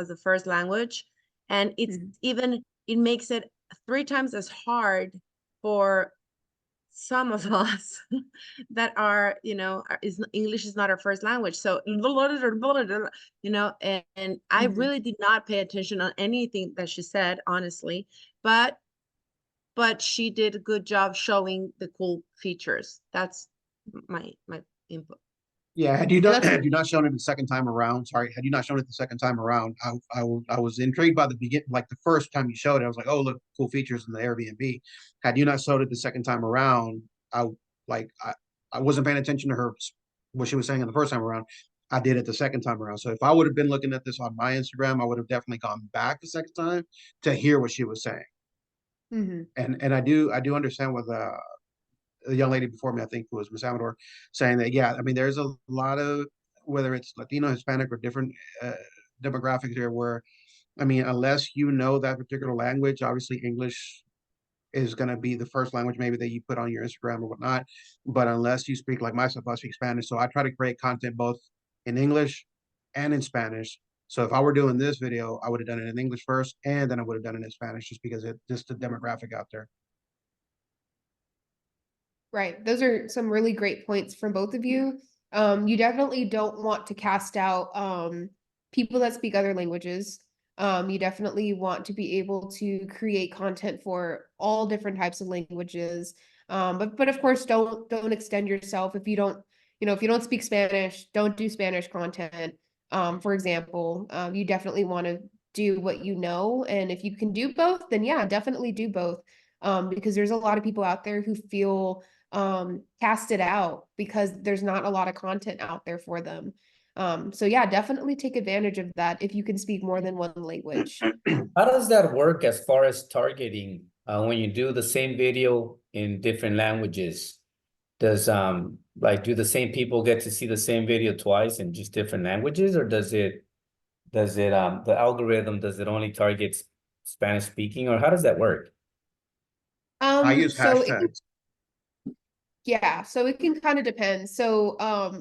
a first language, and it's even it makes it 3 times as hard for some of us that are, you know, English is not our first language. So, you know, and I really did not pay attention on anything that she said, honestly, but she did a good job showing the cool features. That's my input. Yeah, had you not had you not shown it the second time around, sorry, had you not shown it the second time around, I was intrigued by the begin, like the first time you showed it, I was like, oh, look, cool features in the Airbnb. Had you not showed it the second time around, I like I wasn't paying attention to her what she was saying the first time around. I did it the second time around. So if I would have been looking at this on my Instagram, I would have definitely gone back the second time to hear what she was saying. And I do understand what the young lady before me, I think it was Miss Amador, saying that, yeah, I mean, there's a lot of, whether it's Latino, Hispanic, or different demographics here where, I mean, unless you know that particular language, obviously English is going to be the first language maybe that you put on your Instagram or whatnot. But unless you speak like myself, I speak Spanish. So I try to create content both in English and in Spanish. So if I were doing this video, I would have done it in English first, and then I would have done it in Spanish just because it just the demographic out there. Right. Those are some really great points from both of you. You definitely don't want to cast out people that speak other languages. You definitely want to be able to create content for all different types of languages. But of course, don't extend yourself if you don't, you know, if you don't speak Spanish, don't do Spanish content. For example, you definitely want to do what you know, and if you can do both, then yeah, definitely do both. Because there's a lot of people out there who feel cast it out because there's not a lot of content out there for them. So yeah, definitely take advantage of that if you can speak more than one language. How does that work as far as targeting? When you do the same video in different languages, does like do the same people get to see the same video twice in just different languages, or does it the algorithm, does it only target Spanish speaking, or how does that work? I use So hashtags. yeah, so it can kind of depend. So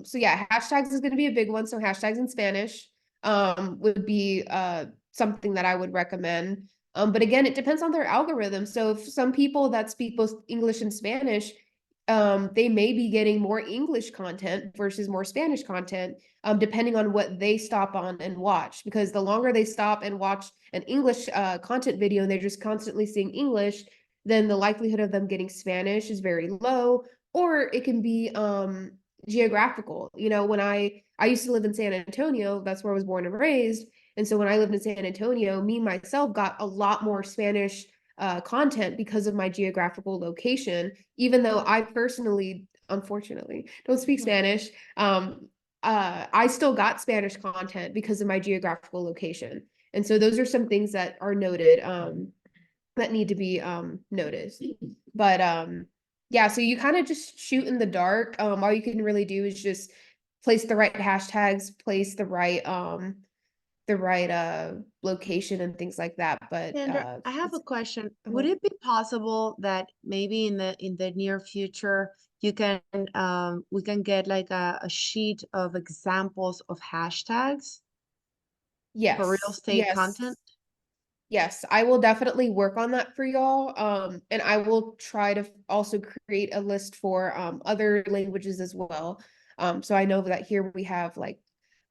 so yeah, hashtags is going to be a big one. So hashtags in Spanish would be something that I would recommend. But again, it depends on their algorithm. So if some people that speak both English and Spanish, they may be getting more English content versus more Spanish content, depending on what they stop on and watch. Because the longer they stop and watch an English content video and they're just constantly seeing English, then the likelihood of them getting Spanish is very low. Or it can be geographical. You know, when I used to live in San Antonio, that's where I was born and raised. And so when I lived in San Antonio, me myself got a lot more Spanish content because of my geographical location, even though I personally, unfortunately, don't speak Spanish. I still got Spanish content because of my geographical location. And so those are some things that are noted that need to be noticed. But yeah, so you kind of just shoot in the dark. All you can really do is just place the right hashtags, place the right location and things like that. But Sandra, I have a question. Would uh-huh. it be possible that maybe in the near future you can we can get like a sheet of examples of hashtags for real estate content? Yes, I will definitely work on that for y'all. And I will try to also create a list for other languages as well. So I know that here we have like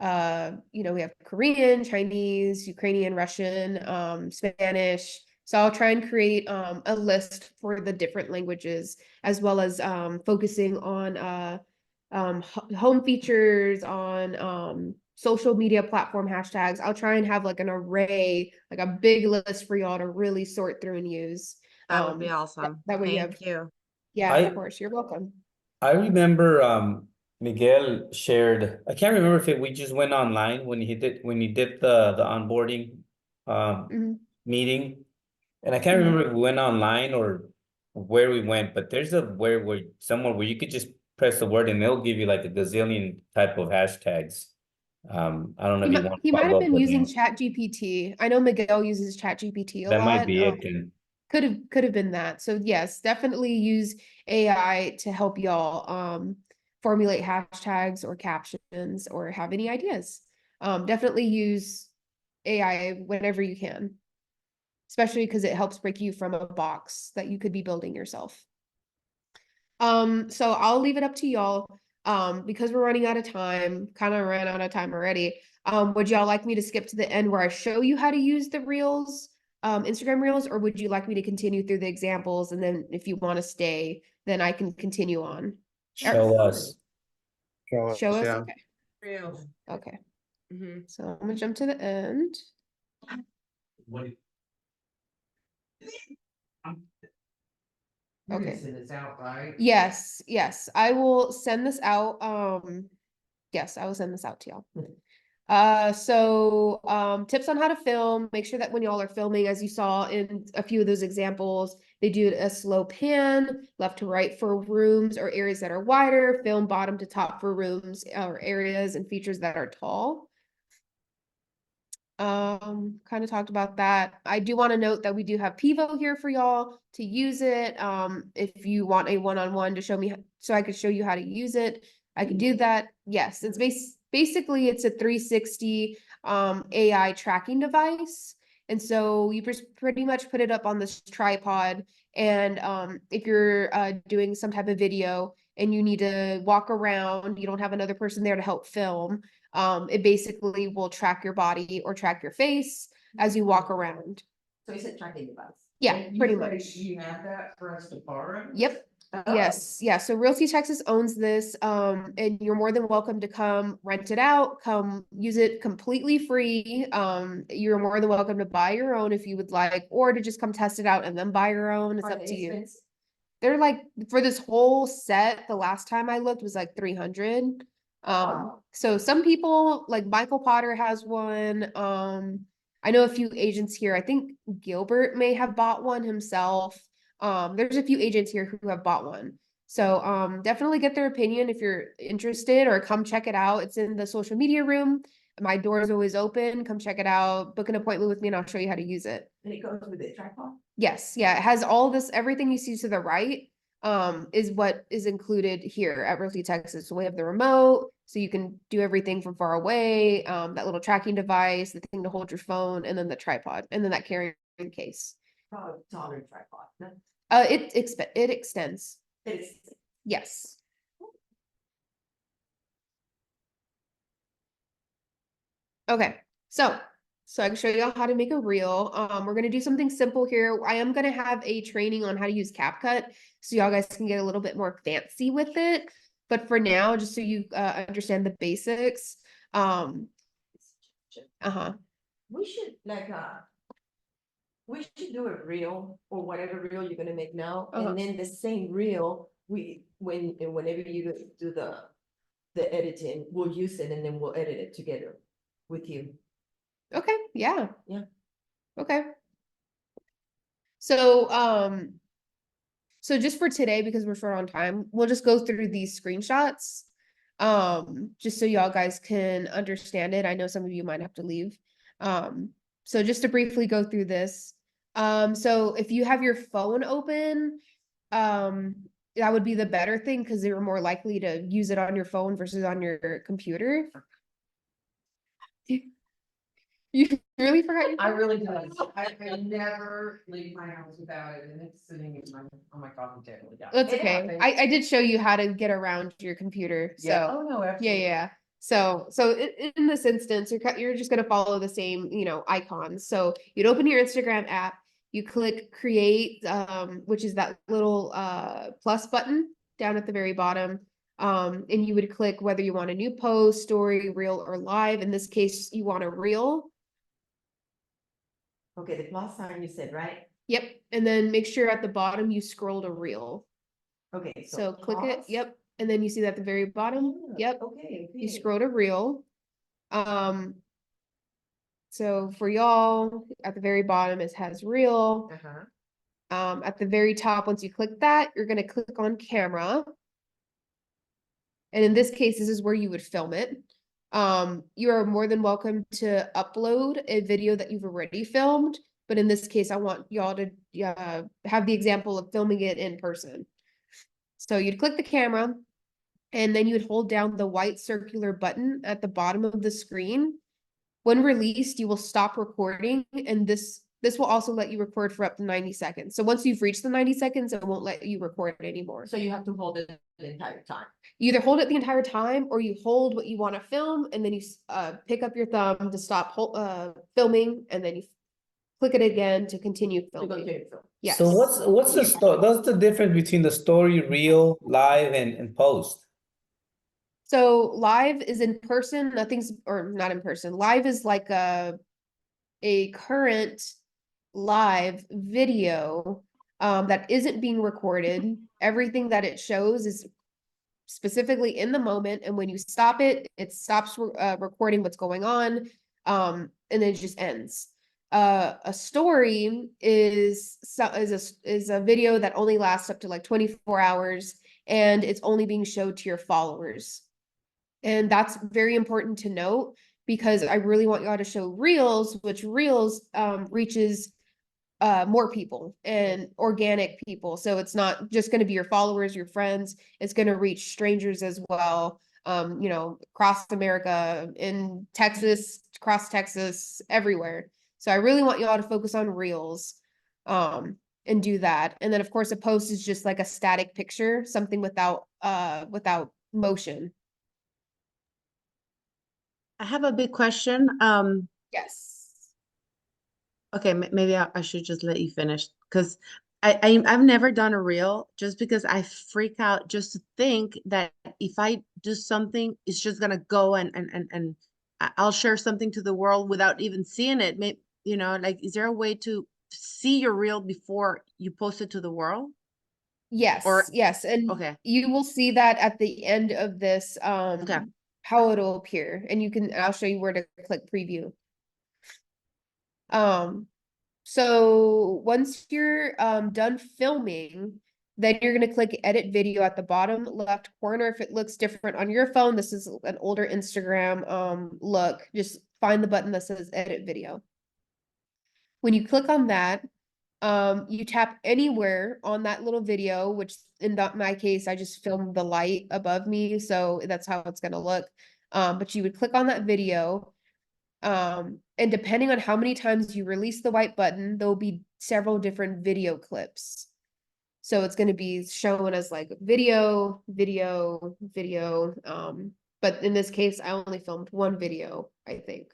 You know, we have Korean, Chinese, Ukrainian, Russian, Spanish. So I'll try and create a list for the different languages, as well as focusing on home features, on social media platform hashtags. I'll try and have like an array, like a big list for y'all to really sort through and use. That would be awesome. That way you Thank have, you. yeah, I of course, you're welcome. I remember Miguel shared, I can't remember if we just went online when he did the onboarding Mhm. meeting. And I can't Mhm. remember if we went online or where we went, but there's a where somewhere where you could just press the word and they'll give you like a gazillion type of hashtags. I don't know if you want He to might have follow up been with using him. Chat GPT. I know Miguel uses Chat GPT a That might lot. be it then. Could have been that. So yes, definitely use AI to help y'all formulate hashtags or captions or have any ideas. Definitely use AI whenever you can, especially because it helps break you from a box that you could be building yourself. So I'll leave it up to y'all. Because we're running out of time, kind of ran out of time already. Would y'all like me to skip to the end where I show you how to use the Reels, Instagram Reels, or would you like me to continue through the examples and then if you want to stay, then I can continue on? Show us. Show us? Yeah. Okay. Real. Okay. Mhm. So I'm gonna jump to the end. You're gonna Okay. send this out, right? Yes, yes, I will send this out. Yes, I will send this out to y'all. Tips on how to film. Make sure that when y'all are filming, as you saw in a few of those examples, they do a slow pan, left to right for rooms or areas that are wider, film bottom to top for rooms or areas and features that are tall. Kind of talked about that. I do want to note that we do have Pivo here for y'all to use it. If you want a one-on-one to show me, so I could show you how to use it, I can do that. Yes, it's basically it's a 360 AI tracking device. And so you just pretty much put it up on this tripod. And if you're doing some type of video and you need to walk around, you don't have another person there to help film, it basically will track your body or track your face as you walk around. So it's a tracking device. Yeah, And pretty said much. You have that for us to borrow? Yep. Oh. Yes. Yeah. So Realty Texas owns this. And you're more than welcome to come rent it out, come use it completely free. You're more than welcome to buy your own if you would like, or to just come test it out and then buy your own. It's Are up they to you. expensive? They're like, for this whole set, the last time I looked was like 300. Wow. So some people, like Michael Potter has one. I know a few agents here. I think Gilbert may have bought one himself. There's a few agents here who have bought one. So definitely get their opinion if you're interested, or come check it out. It's in the social media room. My door is always open. Come check it out. Book an appointment with me and I'll show you how to use it. And it goes with the tripod? Yes, yeah, it has all this, everything you see to the right, is what is included here at Realty Texas. So we have the remote, so you can do everything from far away, that little tracking device, the thing to hold your phone, and then the tripod, and then that carrying case. Probably taller tripod. No? It extends. It's Yes. Okay, so I can show you all how to make a reel. We're gonna do something simple here. I am gonna have a training on how to use CapCut, so y'all guys can get a little bit more fancy with it. But for now, just so you understand the basics. we should we should do a reel or whatever reel you're gonna make now, Uh-huh. and then the same reel, whenever you do the editing, we'll use it and then we'll edit it together with you. Okay, yeah. Yeah. Okay. So so just for today, because we're short on time, we'll just go through these screenshots. Just so y'all guys can understand it. I know some of you might have to leave. So just to briefly go through this. So if you have your phone open, that would be the better thing because you're more likely to use it on your phone versus on your computer. You really forgot your I phone? really do. I never leave my house without it, and it's sitting in on my coffee table. Yeah. That's It okay. happens. I did show you how to get around your computer. Yeah. So Oh, no, yeah, absolutely. yeah. So in this instance, you're just gonna follow the same, icons. So you'd open your Instagram app, you click create, which is that little plus button down at the very bottom. And you would click whether you want a new post, story, reel, or live. In this case, you want a reel. Okay, the plus sign you said, right? Yep. And then make sure at the bottom you scroll to reel. Okay, So click it. plus? Yep. And then you see that at the very bottom. Ah, Yep. Okay, You okay. scroll to reel. So for y'all, at the very bottom, it has reel. Uh-huh. At the very top, once you click that, you're gonna click on camera. And in this case, this is where you would film it. You are more than welcome to upload a video that you've already filmed, but in this case, I want y'all to have the example of filming it in person. So you'd click the camera, and then you would hold down the white circular button at the bottom of the screen. When released, you will stop recording, and this will also let you record for up to 90 seconds. So once you've reached the 90 seconds, it won't let you record it anymore. So you have to hold it the entire time. You either hold it the entire time, or you hold what you want to film, and then you pick up your thumb to stop filming, and then you click it again to continue filming. Yes. So what's the story? What's the difference between the story, reel, live, and post? So live is in person, nothing's, or not in person. Live is like a current live video that isn't being recorded. Everything that it shows is specifically in the moment, and when you stop it, it stops recording what's going on, and then it just ends. A story is a video that only lasts up to like 24 hours, and it's only being showed to your followers. And that's very important to note, because I really want y'all to show reels, which reels reaches more people and organic people. So it's not just going to be your followers, your friends, it's going to reach strangers as well. Across America, in Texas, across Texas, everywhere. So I really want y'all to focus on reels and do that. And then of course a post is just like a static picture, something without motion. I have a big question. Yes. Okay, maybe I should just let you finish, because I've never done a reel, just because I freak out just to think that if I do something, it's just gonna go and I'll share something to the world without even seeing it. Maybe, like, is there a way to see your reel before you post it to the world? Yes, Or yes, and okay, you will see that at the end of this, okay. how it'll appear, and I'll show you where to click preview. So once you're done filming, then you're gonna click edit video at the bottom left corner. If it looks different on your phone, this is an older Instagram look. Just find the button that says edit video. When you click on that, you tap anywhere on that little video, which in my case, I just filmed the light above me, so that's how it's gonna look. But you would click on that video, and depending on how many times you release the white button, there'll be several different video clips. So it's gonna be shown as like video, video, video. But in this case, I only filmed one video, I think.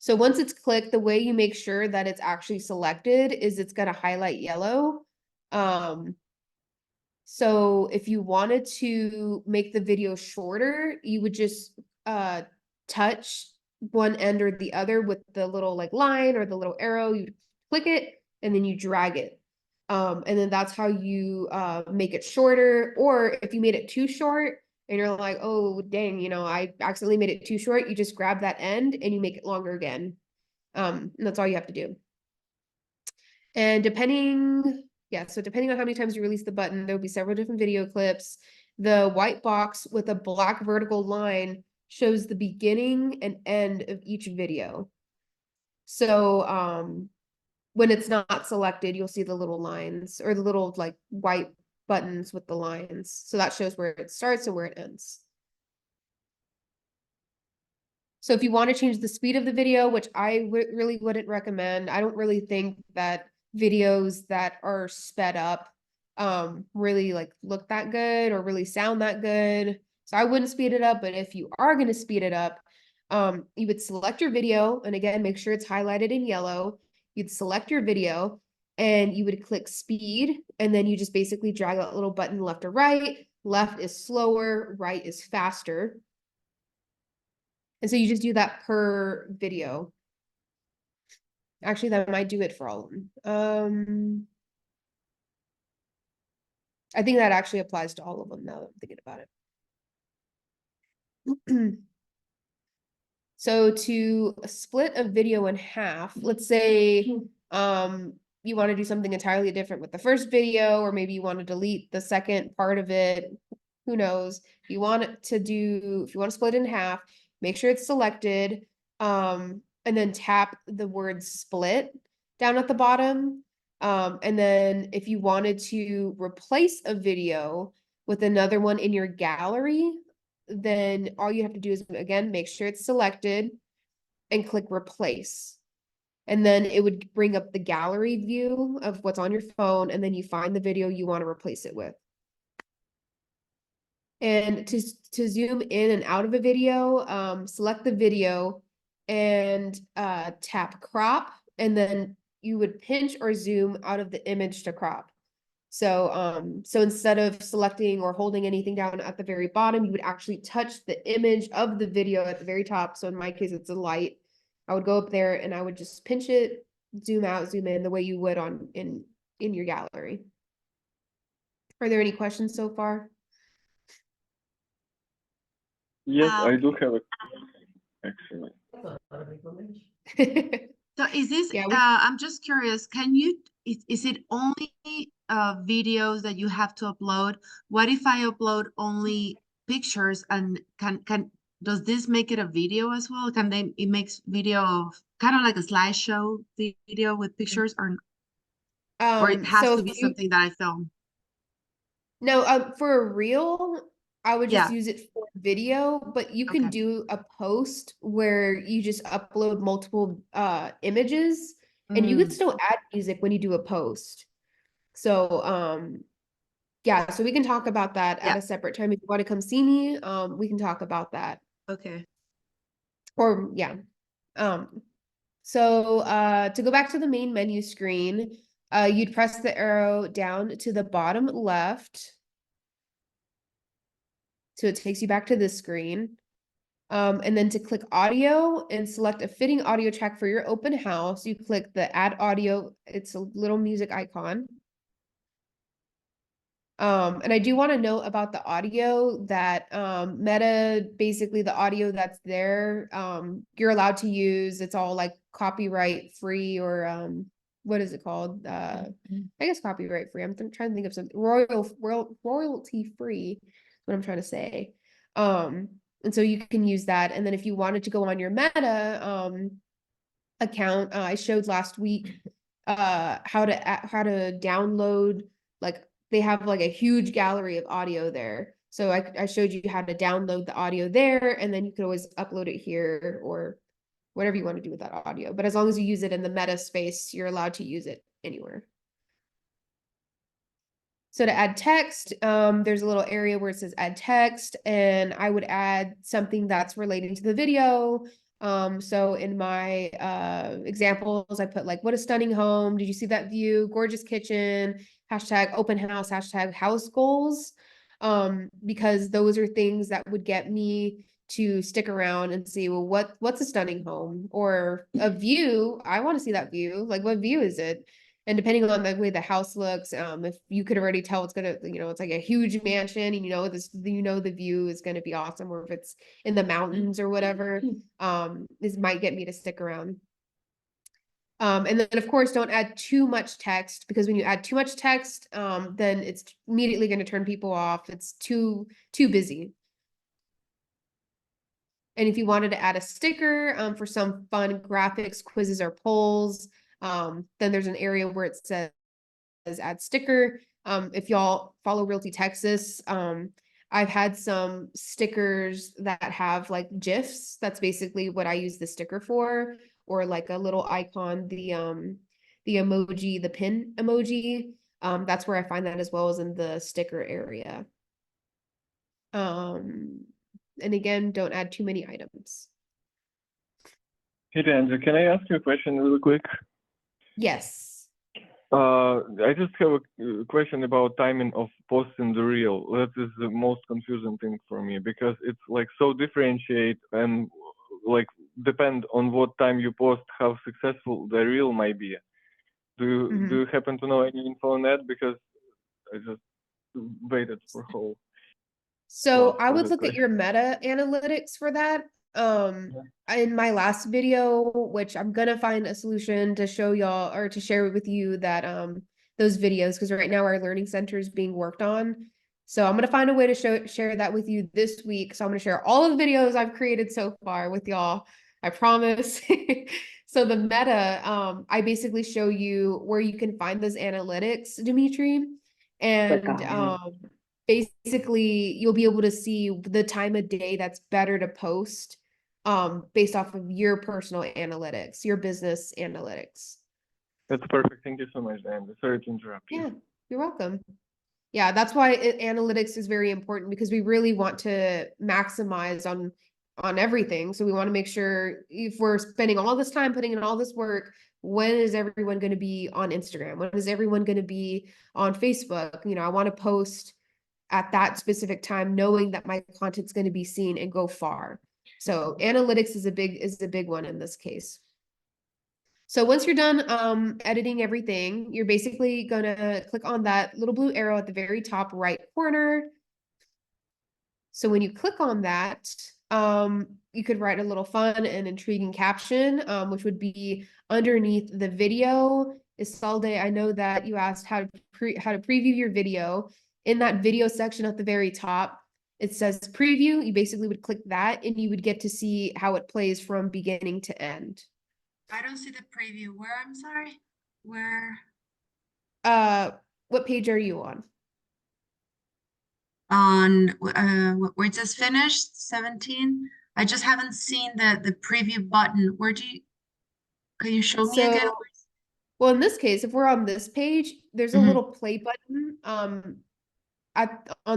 So once it's clicked, the way you make sure that it's actually selected is it's gonna highlight yellow. So if you wanted to make the video shorter, you would just touch one end or the other with the little like line or the little arrow. You click it and then you drag it. And then that's how you make it shorter. Or if you made it too short, and you're like, oh, dang, I accidentally made it too short, you just grab that end and you make it longer again. And that's all you have to do. And depending on how many times you release the button, there'll be several different video clips. The white box with a black vertical line shows the beginning and end of each video. So when it's not selected, you'll see the little lines, or the little like white buttons with the lines. So that shows where it starts and where it ends. So if you want to change the speed of the video, which I really wouldn't recommend, I don't really think that videos that are sped up really like look that good or really sound that good. So I wouldn't speed it up, but if you are going to speed it up, you would select your video, and again, make sure it's highlighted in yellow. You'd select your video and you would click speed, and then you just basically drag that little button left or right. Left is slower, right is faster. And so you just do that per video. Actually, that might do it for all of them. I think that actually applies to all of them now that I'm thinking about it. So to split a video in half, let's say you want to do something entirely different with the first video, or maybe you want to delete the second part of it. Who knows? If you want to split it in half, make sure it's selected, and then tap the word split down at the bottom. And then if you wanted to replace a video with another one in your gallery, then all you have to do is, again, make sure it's selected and click replace. And then it would bring up the gallery view of what's on your phone, and then you find the video you want to replace it with. And to zoom in and out of a video, select the video and tap crop, and then you would pinch or zoom out of the image to crop. So instead of selecting or holding anything down at the very bottom, you would actually touch the image of the video at the very top. So in my case, it's a light. I would go up there and I would just pinch it, zoom out, zoom in the way you would in your gallery. Are there any questions so far? Yes, I do have a excellent. So is this, Yeah, I'm just curious, is it only videos that you have to upload? What if I upload only pictures, and does this make it a video as well? It makes video of kind of like a slideshow video with pictures, or it has to be something that I film? No, for a reel, I would just Yeah. use it for video, but you can do a post where you just upload multiple images, and you can still add music when you do a post. So yeah, so we can talk about that at a separate time. If you want to come see me, we can talk about that. Okay. Or yeah. So to go back to the main menu screen, you'd press the arrow down to the bottom left. So it takes you back to this screen. And then to click audio and select a fitting audio track for your open house, you click the add audio. It's a little music icon. And I do want to note about the audio that Meta, basically the audio that's there, you're allowed to use. It's all like copyright free, or what is it called? I guess copyright free. I'm trying to think of something. Royalty free is what I'm trying to say. And so you can use that. And then if you wanted to go on your Meta account, I showed last week how to download, like they have like a huge gallery of audio there. So I showed you how to download the audio there, and then you could always upload it here or whatever you want to do with that audio. But as long as you use it in the Meta space, you're allowed to use it anywhere. So to add text, there's a little area where it says add text, and I would add something that's relating to the video. So in my examples, I put like, what a stunning home. Did you see that view? Gorgeous kitchen, hashtag open house, hashtag house goals. Because those are things that would get me to stick around and see, well, what's a stunning home or a view? I want to see that view. Like, what view is it? And depending on the way the house looks, if you could already tell it's gonna, it's like a huge mansion, and the view is gonna be awesome, or if it's in the mountains or whatever, this might get me to stick around. And then of course, don't add too much text, because when you add too much text, then it's immediately going to turn people off. It's too busy. And if you wanted to add a sticker for some fun graphics, quizzes, or polls, then there's an area where it says add sticker. If y'all follow Realty Texas, I've had some stickers that have like GIFs. That's basically what I use the sticker for, or like a little icon, the emoji, the pin emoji. That's where I find that, as well as in the sticker area. And again, don't add too many items. Hey, Deandra, can I ask you a question really quick? Yes. I just have a question about timing of posting the reel. That is the most confusing thing for me because it's like so differentiate and like depend on what time you post how successful the reel might be. Do you happen to know any info on that? Because I just waited for whole. So I would look at your meta analytics for that. In my last video, which I'm gonna find a solution to show y'all or to share with you that those videos, because right now our learning center is being worked on. So I'm gonna find a way to share that with you this week. So I'm gonna share all of the videos I've created so far with y'all. I promise. So the meta, I basically show you where you can find those analytics, Dimitri. And basically you'll be able to see the time of day that's better to post based off of your personal analytics, your business analytics. That's perfect. Thank you so much, Dan. Sorry to interrupt you. Yeah, you're welcome. Yeah, that's why analytics is very important because we really want to maximize on everything. So we want to make sure if we're spending all this time putting in all this work, when is everyone going to be on Instagram? When is everyone going to be on Facebook? You know, I want to post at that specific time, knowing that my content's going to be seen and go far. So analytics is a big one in this case. So once you're done editing everything, you're basically gonna click on that little blue arrow at the very top right corner. So when you click on that, you could write a little fun and intriguing caption, which would be underneath the video. Isalde, I know that you asked how to preview your video. In that video section at the very top, it says preview. You basically would click that and you would get to see how it plays from beginning to end. I don't see the preview. Where, I'm sorry? Where? What page are you on? On where it says finished 17. I just haven't seen the preview button. Where do you, can you show me again? Well, in this case, if we're on this page, there's a little play button on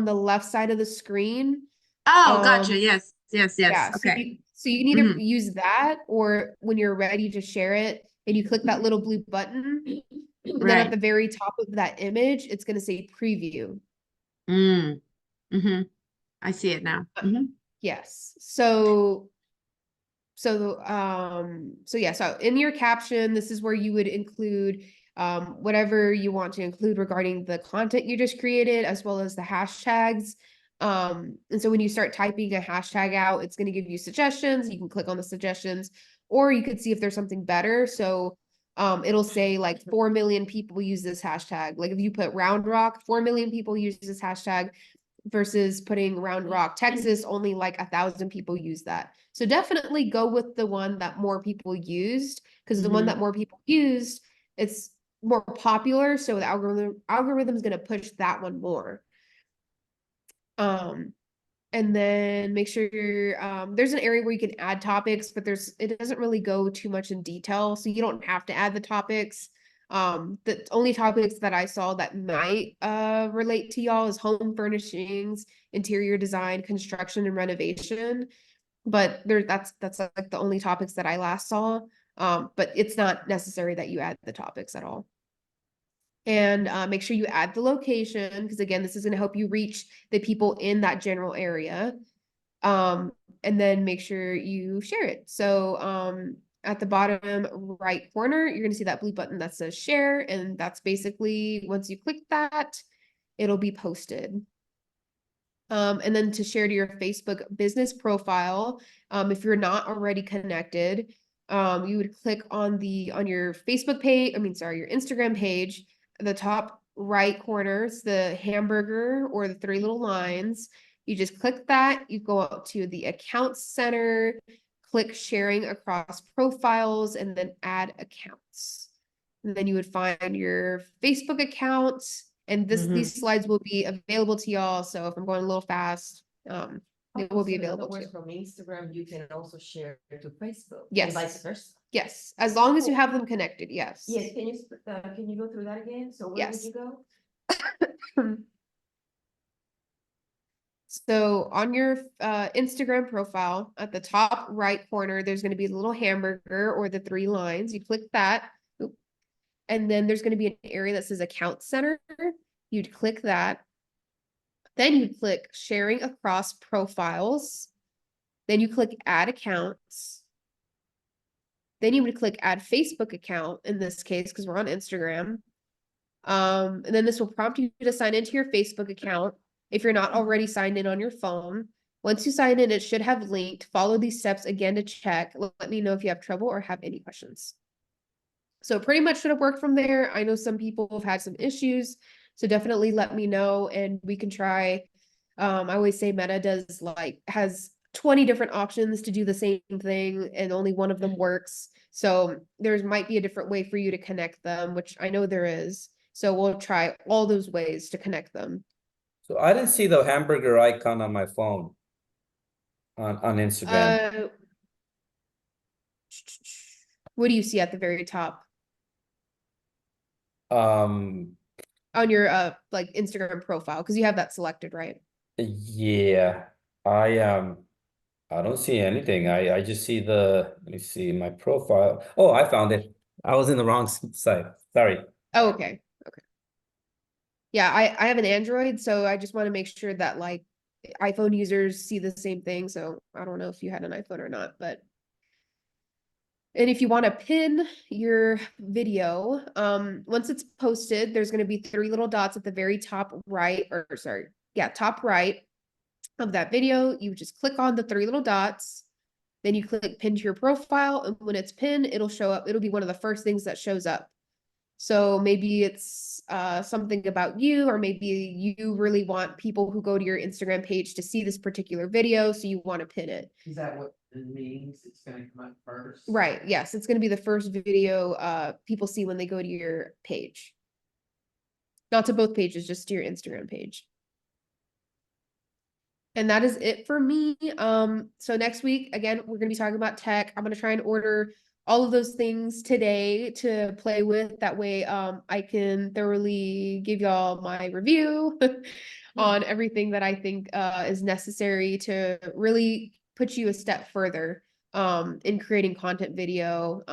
the left side of the screen. Oh, gotcha. Yes. Yeah, Okay. so you can either use that or when you're ready to share it and you click that little blue button, and then at the very top of that image, it's going to say preview. I see it now. Yes. So yeah, so in your caption, this is where you would include whatever you want to include regarding the content you just created, as well as the hashtags. And so when you start typing a hashtag out, it's going to give you suggestions. You can click on the suggestions, or you could see if there's something better. So it'll say like 4 million people use this hashtag. Like if you put Round Rock, 4 million people use this hashtag, versus putting Round Rock, Texas, only like 1,000 people use that. So definitely go with the one that more people used, because the one that more people used, it's more popular. So the algorithm is going to push that one more. And then make sure there's an area where you can add topics, but it doesn't really go too much in detail. So you don't have to add the topics. The only topics that I saw that might relate to y'all is home furnishings, interior design, construction, and renovation. But that's like the only topics that I last saw. But it's not necessary that you add the topics at all. And make sure you add the location, because again, this is going to help you reach the people in that general area. And then make sure you share it. So at the bottom right corner, you're going to see that blue button that says share. And that's basically, once you click that, it'll be posted. And then to share to your Facebook business profile, if you're not already connected, you would click on your Facebook page, your Instagram page, the top right corner, it's the hamburger or the 3 little lines. You just click that, you go up to the accounts center, click sharing across profiles, and then add accounts. And then you would find your Facebook accounts, and these slides will be available to y'all. So if I'm going a little fast, it will be available to you. From Instagram, you can also share to Facebook. Yes. And vice versa. Yes, as long as you have them connected, yes. Yes, can you go through that again? So where did you go? So on your Instagram profile, at the top right corner, there's going to be a little hamburger or the 3 lines. You click that. Oop. And then there's going to be an area that says Account Center. You'd click that. Then you click Sharing Across Profiles. Then you click Add Accounts. Then you would click Add Facebook Account in this case, because we're on Instagram. And then this will prompt you to sign into your Facebook account if you're not already signed in on your phone. Once you sign in, it should have linked. Follow these steps again to check. Let me know if you have trouble or have any questions. So pretty much should have worked from there. I know some people have had some issues, so definitely let me know and we can try. I always say Meta has 20 different options to do the same thing and only one of them works. So there might be a different way for you to connect them, which I know there is. So we'll try all those ways to connect them. So I didn't see the hamburger icon on my phone on Instagram. What do you see at the very top Um, on your like Instagram profile? Because you have that selected, right? yeah, I don't see anything. I just see let me see my profile. Oh, I found it. I was in the wrong side. Sorry. Oh, okay. Okay. Yeah, I have an Android, so I just want to make sure that like iPhone users see the same thing. So I don't know if you had an iPhone or not, but and if you want to pin your video, once it's posted, there's going to be 3 little dots at the very top right, or sorry, yeah, top right of that video. You just click on the 3 little dots, then you click pin to your profile, and when it's pinned, it'll show up. It'll be one of the first things that shows up. So maybe it's something about you, or maybe you really want people who go to your Instagram page to see this particular video, so you want to pin it. Is that what it means? It's gonna come up first? Right, yes, it's going to be the first video people see when they go to your page. Not to both pages, just to your Instagram page. And that is it for me. So next week, again, we're going to be talking about tech. I'm going to try and order all of those things today to play with. That way, I can thoroughly give y'all my review on everything that I think is necessary to really put you a step further in creating content video.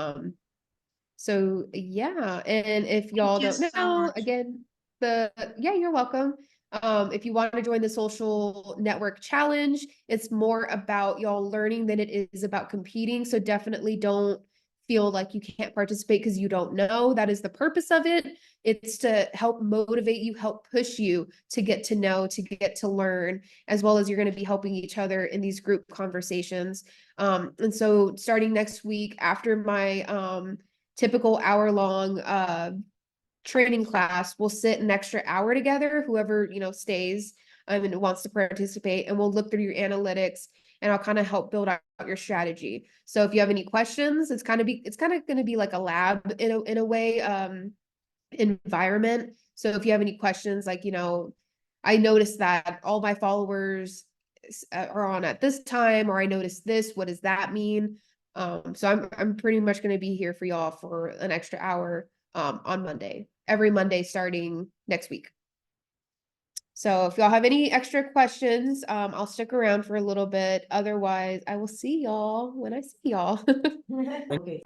So yeah, and if y'all don't know, again, yeah, you're welcome. If you want to join the social network challenge, it's more about y'all learning than it is about competing. So definitely don't feel like you can't participate because you don't know. That is the purpose of it. It's to help motivate you, help push you to get to know, to get to learn, as well as you're going to be helping each other in these group conversations. And so starting next week after my typical hour-long training class, we'll sit an extra hour together, whoever stays and wants to participate, and we'll look through your analytics, and I'll kind of help build out your strategy. So if you have any questions, it's kind of going to be like a lab in a way environment. So if you have any questions, like I noticed that all my followers are on at this time, or I noticed this, what does that mean? So I'm pretty much going to be here for y'all for an extra hour on Monday, every Monday starting next week. So if y'all have any extra questions, I'll stick around for a little bit. Otherwise, I will see y'all when I see y'all. Okay.